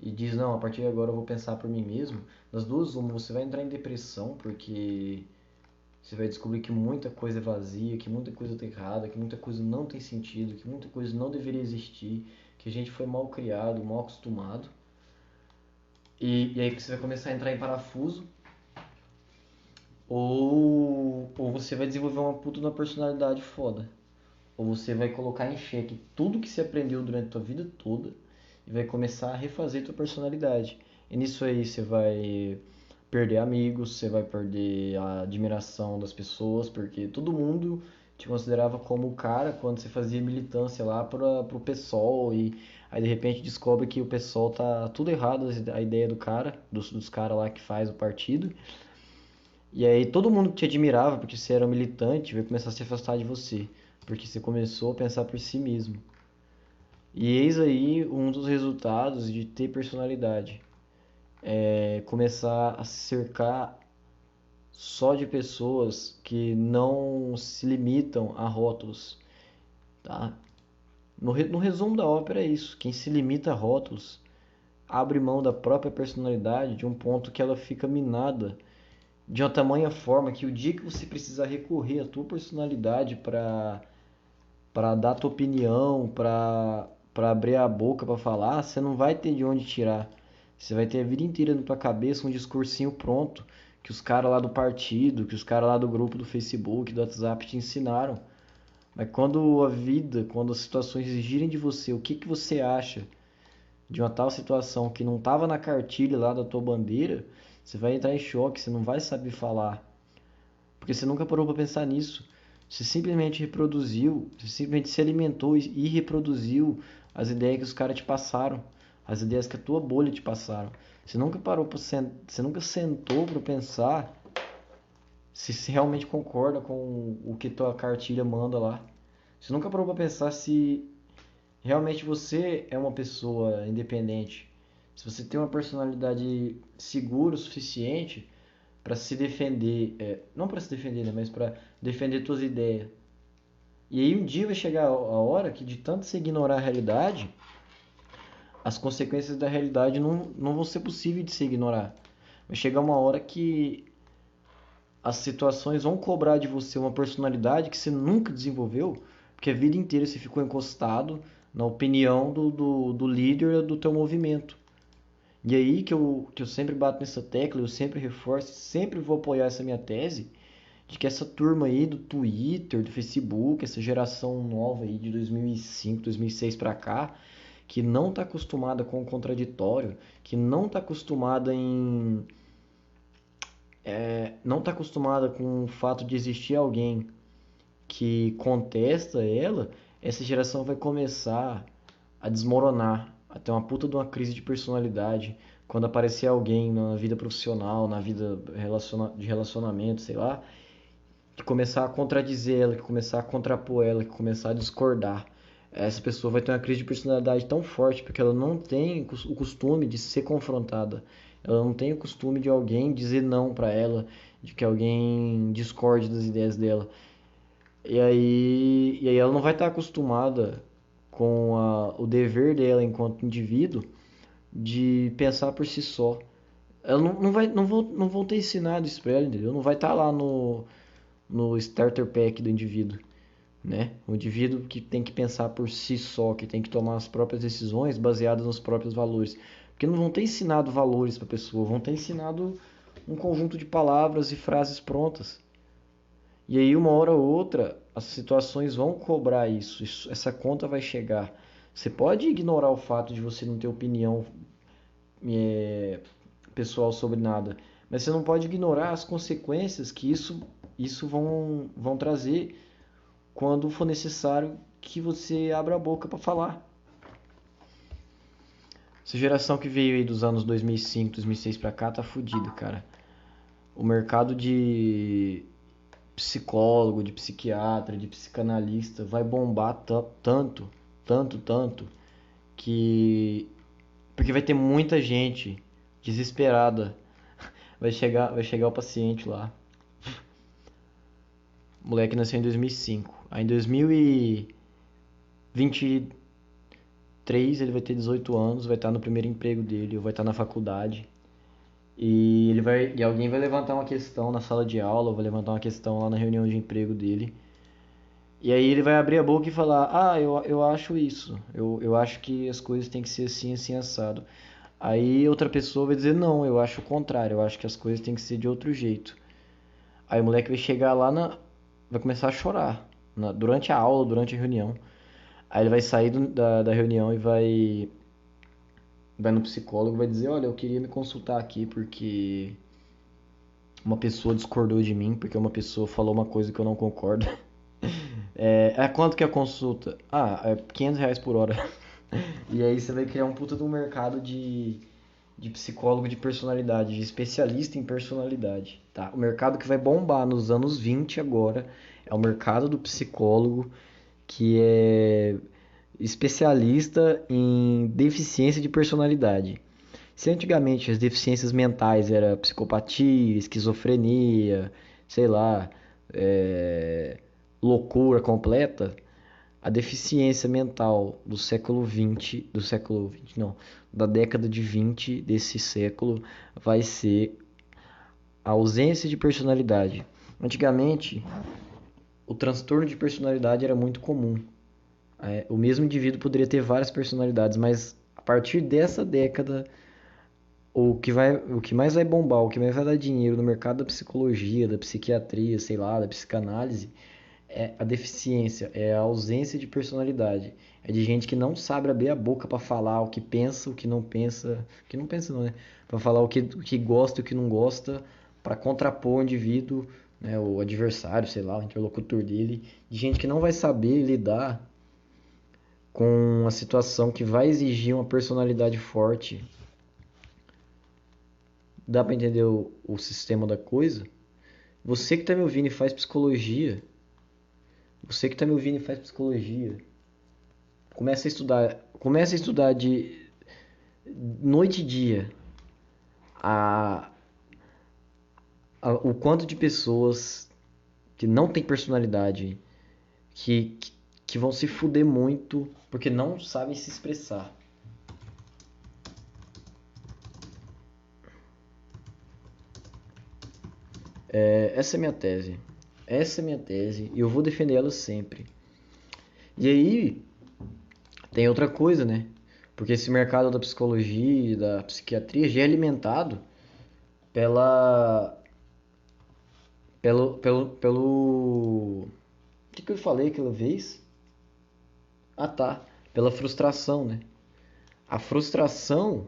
B: e diz, não, a partir de agora eu vou pensar por mim mesmo, das duas, uma, você vai entrar em depressão, porque você vai descobrir que muita coisa é vazia, que muita coisa está errada, que muita coisa não tem sentido, que muita coisa não deveria existir, que a gente foi mal criado, mal acostumado. E aí você vai começar a entrar em parafuso, ou você vai desenvolver uma puta na personalidade foda. Ou você vai colocar em xeque tudo que você aprendeu durante a tua vida toda e vai começar a refazer tua personalidade. E nisso aí você vai perder amigos, você vai perder a admiração das pessoas, porque todo mundo te considerava como o cara quando você fazia militância lá pro PSOL e aí de repente descobre que o PSOL tá tudo errado, a ideia do cara, dos caras lá que faz o partido. E aí todo mundo que te admirava porque você era um militante vai começar a se afastar de você, porque você começou a pensar por si mesmo. E eis aí um dos resultados de ter personalidade. Começar a se cercar só de pessoas que não se limitam a rótulos, tá? No resumo da ópera é isso. Quem se limita a rótulos abre mão da própria personalidade de um ponto que ela fica minada de uma tamanha forma que o dia que você precisar recorrer à tua personalidade para dar tua opinião, para abrir a boca para falar, você não vai ter de onde tirar. Você vai ter a vida inteira na tua cabeça um discursinho pronto que os caras lá do partido, que os caras lá do grupo do Facebook, do WhatsApp te ensinaram. Mas quando as situações exigirem de você, o que que você acha de uma tal situação que não estava na cartilha lá da tua bandeira, você vai entrar em choque, você não vai saber falar. Porque você nunca parou para pensar nisso. Você simplesmente reproduziu, você simplesmente se alimentou e reproduziu as ideias que os caras te passaram, as ideias que a tua bolha te passaram. Você nunca parou para você nunca sentou para pensar se realmente concorda com o que tua cartilha manda lá. Você nunca parou pra pensar se realmente você é uma pessoa independente, se você tem uma personalidade segura o suficiente para se defender, não para se defender, né, mas para defender suas ideias. E aí um dia vai chegar a hora que de tanto você ignorar a realidade, as consequências da realidade não vão ser possíveis de se ignorar. Vai chegar uma hora que as situações vão cobrar de você uma personalidade que você nunca desenvolveu, porque a vida inteira você ficou encostado na opinião do líder do teu movimento. E aí que eu sempre bato nessa tecla, eu sempre reforço, sempre vou apoiar essa minha tese, de que essa turma aí do Twitter, do Facebook, essa geração nova aí de 2005, 2006 para cá, que não está acostumada com o contraditório, que não está acostumada não está acostumada com o fato de existir alguém que contesta ela, essa geração vai começar a desmoronar, a ter uma puta de uma crise de personalidade quando aparecer alguém na vida profissional, na vida de relacionamento, sei lá, que começar a contradizer ela, que começar a contrapor ela, que começar a discordar. Essa pessoa vai ter uma crise de personalidade tão forte porque ela não tem o costume de ser confrontada. Ela não tem o costume de alguém dizer não pra ela, de que alguém discorde das ideias dela. E aí ela não vai estar acostumada com o dever dela enquanto indivíduo de pensar por si só. Ela não vão ter ensinado isso pra ela, entendeu? Não vai estar lá no starter pack do indivíduo, né? O indivíduo que tem que pensar por si só, que tem que tomar as próprias decisões baseadas nos próprios valores. Porque não vão ter ensinado valores para a pessoa, vão ter ensinado um conjunto de palavras e frases prontas. E aí, uma hora ou outra, as situações vão cobrar isso, essa conta vai chegar. Você pode ignorar o fato de você não ter opinião pessoal sobre nada, mas você não pode ignorar as consequências que isso vão trazer quando for necessário que você abra a boca para falar. Essa geração que veio aí dos anos 2005, 2006 para cá tá fudida, cara. O mercado de psicólogo, de psiquiatra, de psicanalista vai bombar tanto, que porque vai ter muita gente desesperada. Vai chegar o paciente lá. O moleque nasceu em 2005. Aí em 2023 ele vai ter 18 anos, vai estar no primeiro emprego dele, ou vai estar na faculdade. E alguém vai levantar uma questão na sala de aula, ou vai levantar uma questão lá na reunião de emprego dele. E aí ele vai abrir a boca e falar: "Ah, eu acho isso. Eu acho que as coisas têm que ser assim, assim, assado." Aí outra pessoa vai dizer: "Não, eu acho o contrário. Eu acho que as coisas têm que ser de outro jeito." Aí o moleque vai chegar lá vai começar a chorar durante a aula, durante a reunião. Aí ele vai sair da reunião e vai no psicólogo e vai dizer: "Olha, eu queria me consultar aqui porque uma pessoa discordou de mim, porque uma pessoa falou uma coisa que eu não concordo." Quanto que é a consulta? Ah, é R$ 500 por hora. E aí você vai criar um puta de um mercado de psicólogo de personalidade, de especialista em personalidade, tá? O mercado que vai bombar nos anos 20 agora é o mercado do psicólogo que é especialista em deficiência de personalidade. Se antigamente as deficiências mentais era psicopatia, esquizofrenia, sei lá, loucura completa, a deficiência mental do século XX não, da década de 20 desse século vai ser a ausência de personalidade. Antigamente, o transtorno de personalidade era muito comum. O mesmo indivíduo poderia ter várias personalidades, mas a partir dessa década, o que mais vai bombar, o que mais vai dar dinheiro no mercado da psicologia, da psiquiatria, sei lá, da psicanálise, é a deficiência, é a ausência de personalidade. É de gente que não sabe abrir a boca para falar o que pensa, o que não pensa, o que não pensa não, né? Para falar o que gosta e o que não gosta, para contrapor o indivíduo, né, o adversário, sei lá, o interlocutor dele, de gente que não vai saber lidar com a situação que vai exigir uma personalidade forte. Dá para entender o sistema da coisa? Você que tá me ouvindo e faz psicologia, comece a estudar de noite e dia a, o quanto de pessoas que não tem personalidade, que, que, que vão se fuder muito porque não sabem se expressar. Essa é minha tese. Essa é minha tese e eu vou defender ela sempre. E aí, tem outra coisa, né? Porque esse mercado da psicologia e da psiquiatria já é alimentado pela. Pelo. O que eu falei aquela vez? Ah, tá. Pela frustração, né? A frustração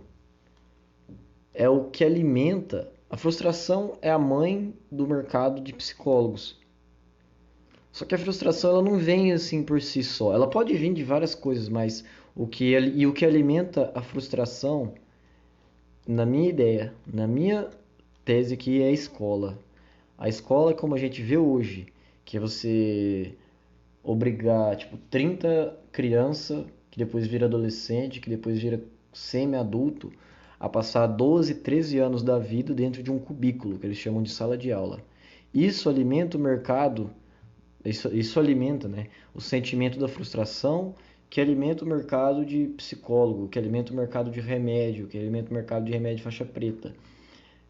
B: é o que alimenta. A frustração é a mãe do mercado de psicólogos. Só que a frustração ela não vem assim por si só. Ela pode vir de várias coisas, mas o que alimenta a frustração, na minha ideia, na minha tese aqui é a escola. A escola como a gente vê hoje, que é você obrigar, tipo, 30 criança que depois vira adolescente, que depois vira semi-adulto, a passar 12, 13 anos da vida dentro de um cubículo, que eles chamam de sala de aula. Isso alimenta o mercado, isso alimenta, né, o sentimento da frustração, que alimenta o mercado de psicólogo, que alimenta o mercado de remédio, que alimenta o mercado de remédio faixa preta.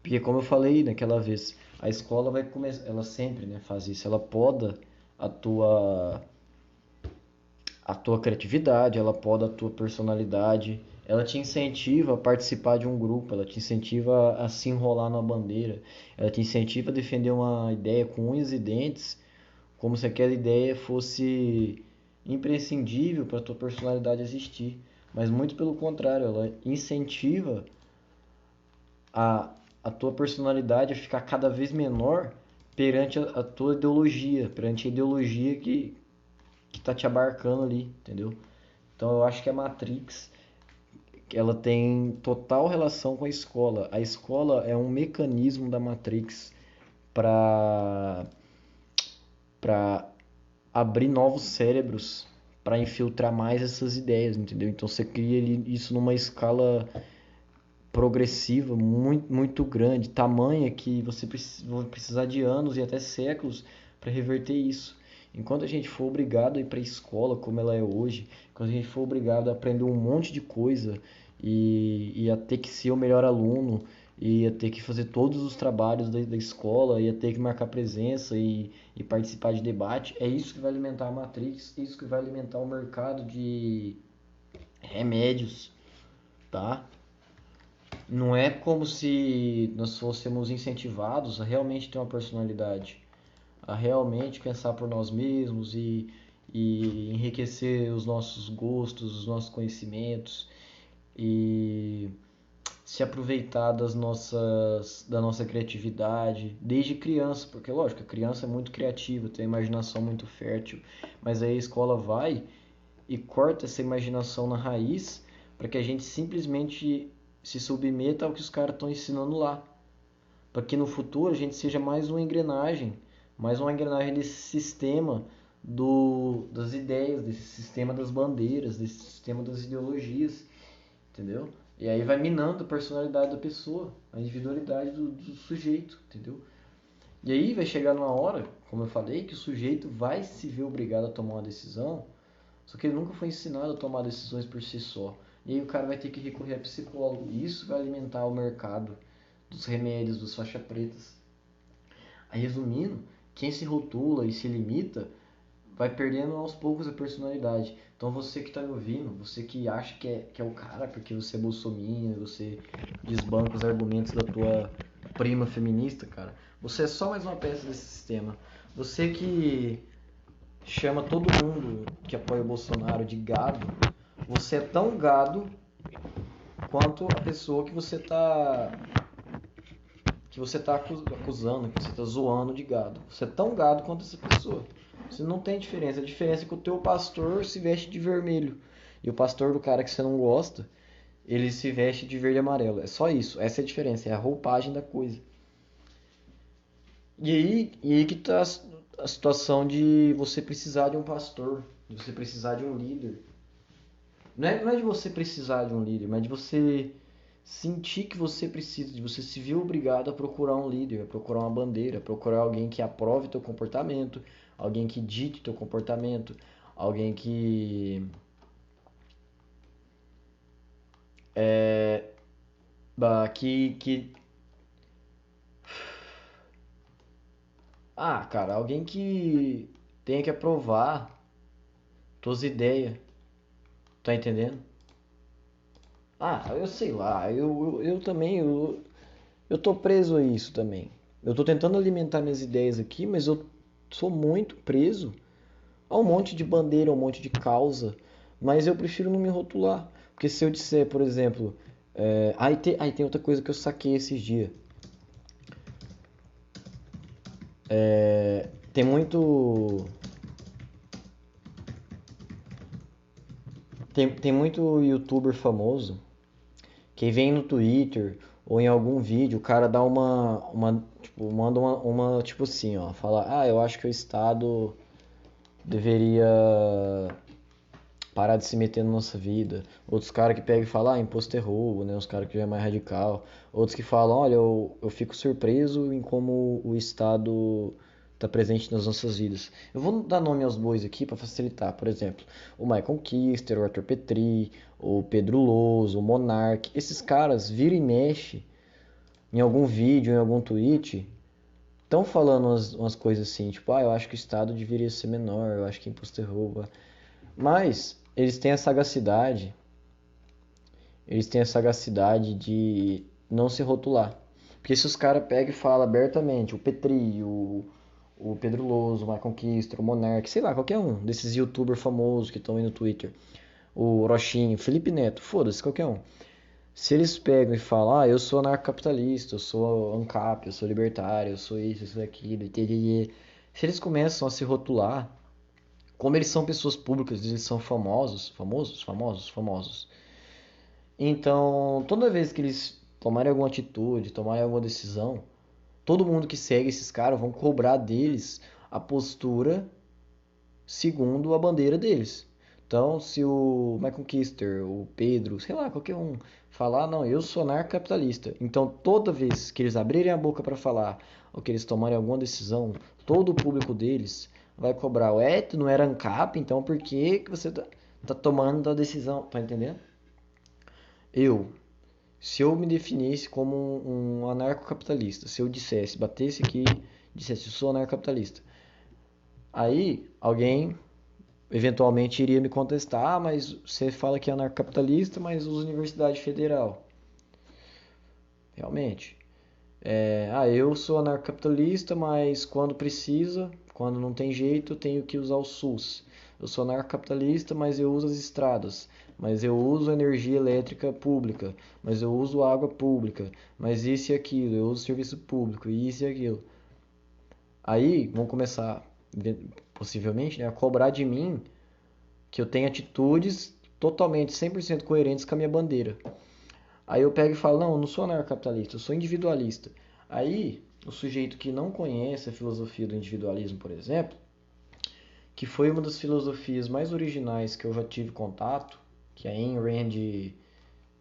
B: Porque como eu falei naquela vez, a escola vai começar, ela sempre, né, faz isso, ela poda a tua criatividade, ela poda a tua personalidade, ela te incentiva a participar de um grupo, ela te incentiva a se enrolar numa bandeira, ela te incentiva a defender uma ideia com unhas e dentes, como se aquela ideia fosse imprescindível para a tua personalidade existir. Mas muito pelo contrário, ela incentiva a, a tua personalidade a ficar cada vez menor perante a tua ideologia, perante a ideologia que tá te abarcando ali, entendeu? Então eu acho que a Matrix ela tem total relação com a escola. A escola é um mecanismo da Matrix para abrir novos cérebros, para infiltrar mais essas ideias, entendeu? Então você cria isso numa escala progressiva muito, muito grande, tamanha que você vai precisar de anos e até séculos para reverter isso. Enquanto a gente for obrigado a ir para a escola como ela é hoje, quando a gente for obrigado a aprender um monte de coisa e a ter que ser o melhor aluno, e a ter que fazer todos os trabalhos da escola, e a ter que marcar presença e participar de debate, é isso que vai alimentar a Matrix, isso que vai alimentar o mercado de remédios, tá? Não é como se nós fôssemos incentivados a realmente ter uma personalidade, a realmente pensar por nós mesmos e enriquecer os nossos gostos, os nossos conhecimentos e se aproveitar da nossa criatividade desde criança, porque lógico, a criança é muito criativa, tem a imaginação muito fértil, mas aí a escola vai e corta essa imaginação na raiz para que a gente simplesmente se submeta ao que os caras estão ensinando lá, para que no futuro a gente seja mais uma engrenagem desse sistema das ideias, desse sistema das bandeiras, desse sistema das ideologias, entendeu? E aí vai minando a personalidade da pessoa, a individualidade do sujeito, entendeu? E aí vai chegar numa hora, como eu falei, que o sujeito vai se ver obrigado a tomar uma decisão, só que ele nunca foi ensinado a tomar decisões por si só. E aí o cara vai ter que recorrer a psicólogo. E isso vai alimentar o mercado dos remédios, dos faixa pretas. Aí resumindo, quem se rotula e se limita vai perdendo aos poucos a personalidade. Então você que está me ouvindo, você que acha que é o cara porque você é bolsominion, você desbanca os argumentos da tua prima feminista, cara, você é só mais uma peça desse sistema. Você que chama todo mundo que apoia o Bolsonaro de gado, você é tão gado quanto a pessoa que você tá acusando, que você tá zoando de gado. Você é tão gado quanto essa pessoa. Você não tem diferença. A diferença é que o teu pastor se veste de vermelho. E o pastor do cara que você não gosta, ele se veste de verde e amarelo. É só isso. Essa é a diferença. É a roupagem da coisa. E aí que tá a situação de você precisar de um pastor, de você precisar de um líder. Não é de você precisar de um líder, mas de você sentir que você precisa, de você se ver obrigado a procurar um líder, a procurar uma bandeira, a procurar alguém que aprove teu comportamento, alguém que dite teu comportamento, alguém é, que cara, alguém que tenha que aprovar tuas ideias, tá entendendo? Eu sei lá, eu também, eu tô preso a isso também. Eu tô tentando alimentar minhas ideias aqui, mas eu sou muito preso a um monte de bandeira, a um monte de causa, mas eu prefiro não me rotular. Porque se eu disser, por exemplo, aí tem outra coisa que eu saquei esses dias. Tem muito. Tem muito youtuber famoso que vem no Twitter ou em algum vídeo, o cara dá tipo, manda tipo assim, ó, fala, eu acho que o Estado deveria parar de se meter na nossa vida. Outros caras que pegam e falam, imposto é roubo, né? Os caras que já é mais radical. Outros que falam, olha, eu fico surpreso em como o Estado está presente nas nossas vidas. Eu vou dar nome aos bois aqui para facilitar. Por exemplo, o Michael Kister, o Arthur Petri, o Pedro Louso, o Monark. Esses caras viram e mexe em algum vídeo, em algum tweet, estão falando umas coisas assim, tipo, eu acho que o Estado deveria ser menor, eu acho que imposto é roubo. Mas eles têm a sagacidade de não se rotular. Porque se os caras pegam e falam abertamente, o Petri, o Pedro Louso, o Michael Kister, o Monark, sei lá, qualquer um desses youtubers famosos que estão aí no Twitter, o Rochinho, Felipe Neto, foda-se, qualquer um. Se eles pegam e falam, eu sou anarcocapitalista, eu sou ANCAP, eu sou libertário, eu sou isso, eu sou aquilo, se eles começam a se rotular, como eles são pessoas públicas, eles são famosos. Então, toda vez que eles tomarem alguma atitude, tomarem alguma decisão, todo mundo que segue esses caras vão cobrar deles a postura segundo a bandeira deles. Então, se o Michael Kister, o Pedro, sei lá, qualquer um, falar, não, eu sou anarcocapitalista. Então, toda vez que eles abrirem a boca para falar, ou que eles tomarem alguma decisão, todo o público deles vai cobrar, tu não era ANCAP, então por que você tá tomando a decisão? Tá entendendo? Eu, se eu me definisse como um anarcocapitalista, se eu dissesse, batesse aqui, dissesse, eu sou anarcocapitalista, aí alguém eventualmente iria me contestar, mas você fala que é anarcocapitalista, mas usa Universidade Federal. Realmente. Eu sou anarcocapitalista, mas quando precisa, quando não tem jeito, eu tenho que usar o SUS. Eu sou anarcocapitalista, mas eu uso as estradas, mas eu uso energia elétrica pública, mas eu uso água pública, mas isso e aquilo, eu uso serviço público, isso e aquilo. Aí vão começar, possivelmente, né, a cobrar de mim que eu tenho atitudes totalmente 100% coerentes com a minha bandeira. Aí eu pego e falo, não, eu não sou anarcocapitalista, eu sou individualista. Aí, o sujeito que não conhece a filosofia do individualismo, por exemplo, que foi uma das filosofias mais originais que eu já tive contato, que a Ayn Rand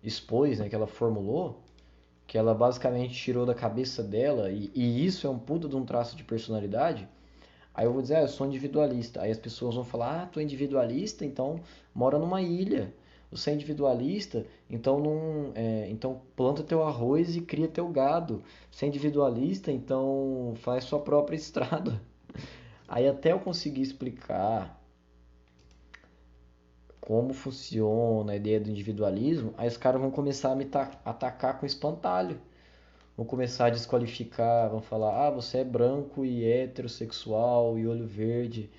B: expôs, né, que ela formulou, que ela basicamente tirou da cabeça dela, e isso é um puta de um traço de personalidade. Aí eu vou dizer, eu sou individualista. Aí as pessoas vão falar, tu é individualista, então mora numa ilha. Você é individualista, então não, então planta teu arroz e cria teu gado. Você é individualista, então faz sua própria estrada. Aí até eu conseguir explicar como funciona a ideia do individualismo, aí os caras vão começar a me atacar com espantalho. Vão começar a desqualificar, vão falar, você é branco e heterossexual e olho verde.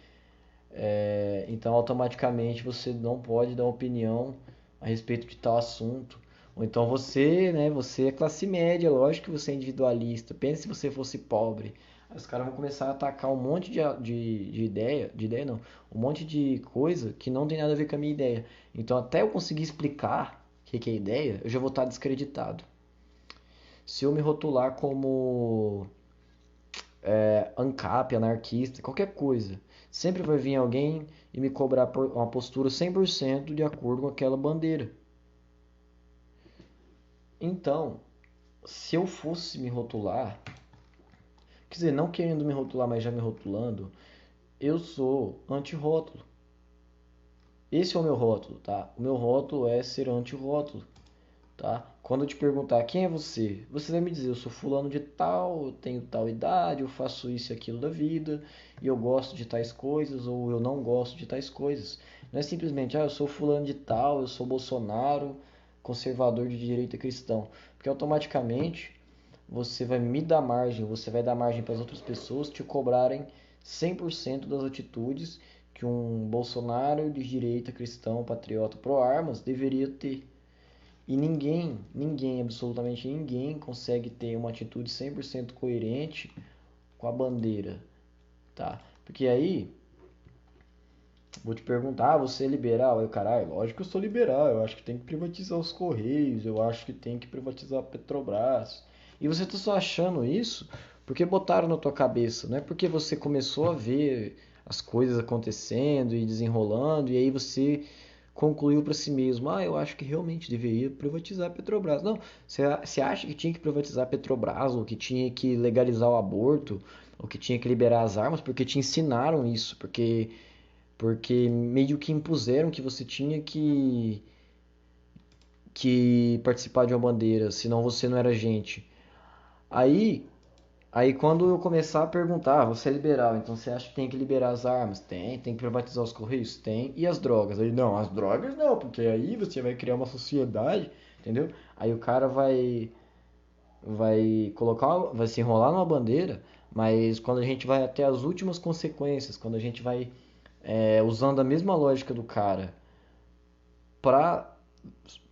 B: Então automaticamente você não pode dar opinião a respeito de tal assunto. Ou então você é classe média, lógico que você é individualista. Pense se você fosse pobre. Aí os caras vão começar a atacar um monte de ideia não, um monte de coisa que não tem nada a ver com a minha ideia. Então até eu conseguir explicar o que é ideia, eu já vou estar descreditado. Se eu me rotular como ANCAP, anarquista, qualquer coisa. Sempre vai vir alguém e me cobrar uma postura 100% de acordo com aquela bandeira. Então, se eu fosse me rotular, quer dizer, não querendo me rotular, mas já me rotulando, eu sou anti-rótulo. Esse é o meu rótulo, tá? O meu rótulo é ser anti-rótulo, tá? Quando eu te perguntar quem é você, você vai me dizer, eu sou fulano de tal, eu tenho tal idade, eu faço isso e aquilo da vida, e eu gosto de tais coisas, ou eu não gosto de tais coisas. Não é simplesmente, eu sou fulano de tal, eu sou Bolsonaro, conservador de direita cristão. Porque automaticamente você vai me dar margem, você vai dar margem para as outras pessoas te cobrarem 100% das atitudes que um Bolsonaro de direita cristão, patriota, pró-armas deveria ter. E ninguém, absolutamente ninguém consegue ter uma atitude 100% coerente com a bandeira, tá? Porque aí, vou te perguntar, você é liberal? Eu, caralho, lógico que eu sou liberal, eu acho que tem que privatizar os Correios, eu acho que tem que privatizar a Petrobras. E você tá só achando isso porque botaram na tua cabeça, não é porque você começou a ver as coisas acontecendo e desenrolando, e aí você concluiu para si mesmo, eu acho que realmente deveria privatizar a Petrobras. Não, você acha que tinha que privatizar a Petrobras, ou que tinha que legalizar o aborto, ou que tinha que liberar as armas, porque te ensinaram isso, porque meio que impuseram que você tinha que participar de uma bandeira, senão você não era gente. Aí, aí quando eu começar a perguntar, você é liberal, então você acha que tem que liberar as armas? Tem que privatizar os correios? Tem. E as drogas? Aí não, as drogas não, porque aí você vai criar uma sociedade, entendeu? Aí o cara vai se enrolar numa bandeira, mas quando a gente vai até as últimas consequências, quando a gente vai usando a mesma lógica do cara para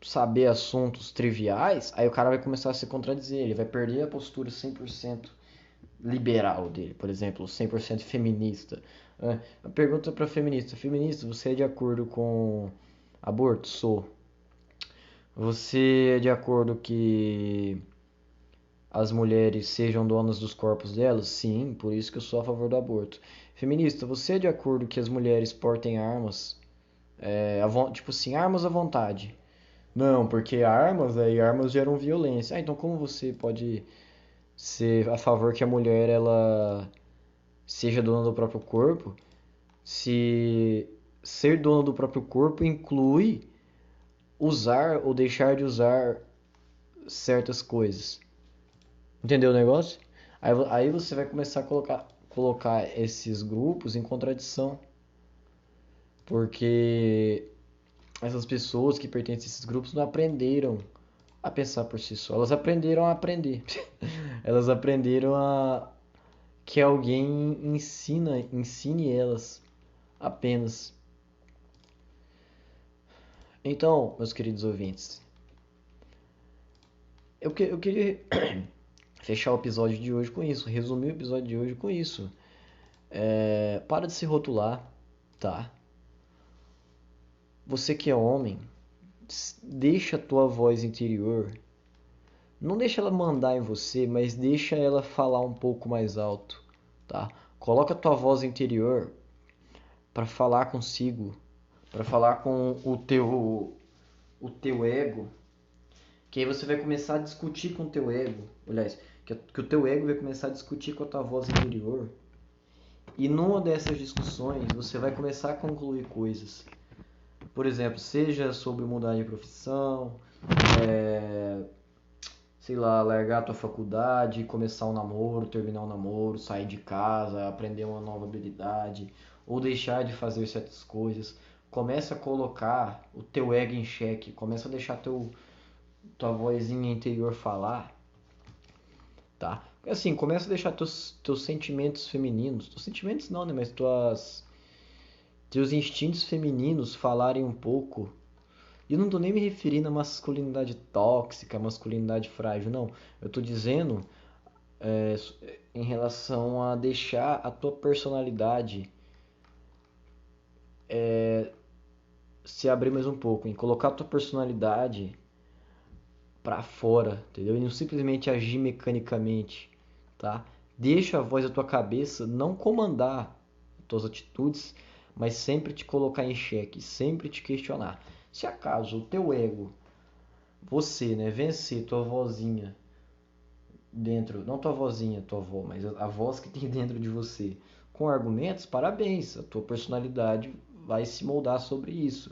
B: saber assuntos triviais, aí o cara vai começar a se contradizer, ele vai perder a postura 100% liberal dele, por exemplo, 100% feminista. A pergunta para feminista: feminista, você é de acordo com aborto? Sou. Você é de acordo que as mulheres sejam donas dos corpos delas? Sim, por isso que eu sou a favor do aborto. Feminista, você é de acordo que as mulheres portem armas? Tipo assim, armas à vontade. Não, porque armas geram violência. Então como você pode ser a favor que a mulher ela seja dona do próprio corpo, se ser dono do próprio corpo inclui usar ou deixar de usar certas coisas? Entendeu o negócio? Aí você vai começar a colocar esses grupos em contradição, porque essas pessoas que pertencem a esses grupos não aprenderam a pensar por si só. Elas aprenderam a aprender. Elas aprenderam a que alguém ensine elas apenas. Então, meus queridos ouvintes, eu queria fechar o episódio de hoje com isso, resumir o episódio de hoje com isso. Para de se rotular, tá? Você que é homem, deixa a tua voz interior. Não deixa ela mandar em você, mas deixa ela falar um pouco mais alto, tá? Coloca a tua voz interior para falar consigo, para falar com o teu ego, que aí você vai começar a discutir com o teu ego, aliás, que o teu ego vai começar a discutir com a tua voz interior. E numa dessas discussões você vai começar a concluir coisas. Por exemplo, seja sobre mudar de profissão, sei lá, largar a tua faculdade, começar um namoro, terminar um namoro, sair de casa, aprender uma nova habilidade, ou deixar de fazer certas coisas. Começa a colocar o teu ego em xeque, começa a deixar tua vozinha interior falar, tá? Assim, começa a deixar teus sentimentos femininos, teus sentimentos não, né, mas teus instintos femininos falarem um pouco. E eu não tô nem me referindo a masculinidade tóxica, masculinidade frágil, não. Eu tô dizendo é, em relação a deixar a tua personalidade se abrir mais um pouco, em colocar a tua personalidade pra fora, entendeu? E não simplesmente agir mecanicamente, tá? Deixa a voz da tua cabeça não comandar tuas atitudes, mas sempre te colocar em xeque, sempre te questionar. Se acaso o teu ego, você, né, vencer tua vozinha dentro, não tua vozinha, tua avó, mas a voz que tem dentro de você, com argumentos, parabéns, a tua personalidade vai se moldar sobre isso.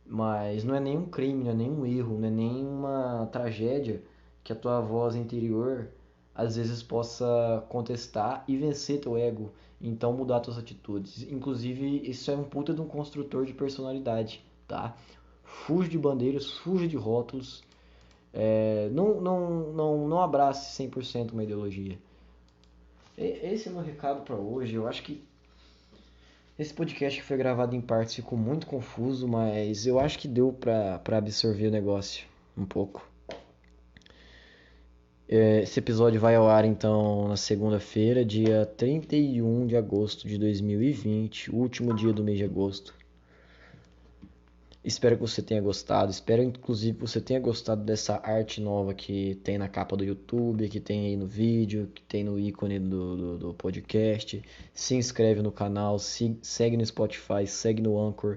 B: Mas não é nenhum crime, não é nenhum erro, não é nenhuma tragédia que a tua voz interior às vezes possa contestar e vencer teu ego, então mudar tuas atitudes. Inclusive, isso é um puta de um construtor de personalidade, tá? Fuja de bandeiras, fuja de rótulos, não abrace 100% uma ideologia. Esse é o meu recado para hoje. Eu acho que esse podcast que foi gravado em partes ficou muito confuso, mas eu acho que deu pra absorver o negócio um pouco. Esse episódio vai ao ar então na segunda-feira, dia 31 de agosto de 2020, último dia do mês de agosto. Espero que você tenha gostado, espero inclusive que você tenha gostado dessa arte nova que tem na capa do YouTube, que tem aí no vídeo, que tem no ícone do podcast. Se inscreve no canal, segue no Spotify, segue no Anchor,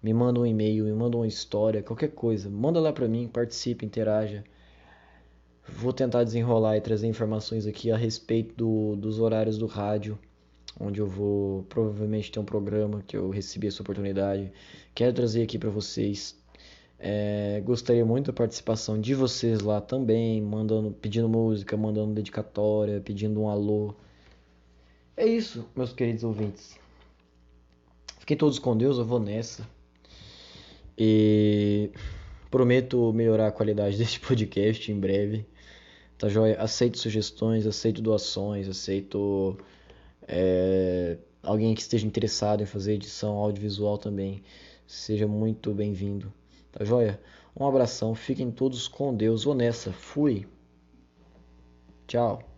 B: me manda um e-mail, me manda uma história, qualquer coisa. Manda lá pra mim, participe, interaja. Vou tentar desenrolar e trazer informações aqui a respeito dos horários do rádio, onde eu vou provavelmente ter um programa que eu recebi essa oportunidade. Quero trazer aqui para vocês. Gostaria muito da participação de vocês lá também, pedindo música, mandando dedicatória, pedindo um alô. É isso, meus queridos ouvintes. Fiquem todos com Deus, eu vou nessa. E prometo melhorar a qualidade deste podcast em breve. Tá joia? Aceito sugestões, aceito doações, aceito alguém que esteja interessado em fazer edição audiovisual também. Seja muito bem-vindo. Tá joia? Um abração, fiquem todos com Deus. Vou nessa. Fui. Tchau.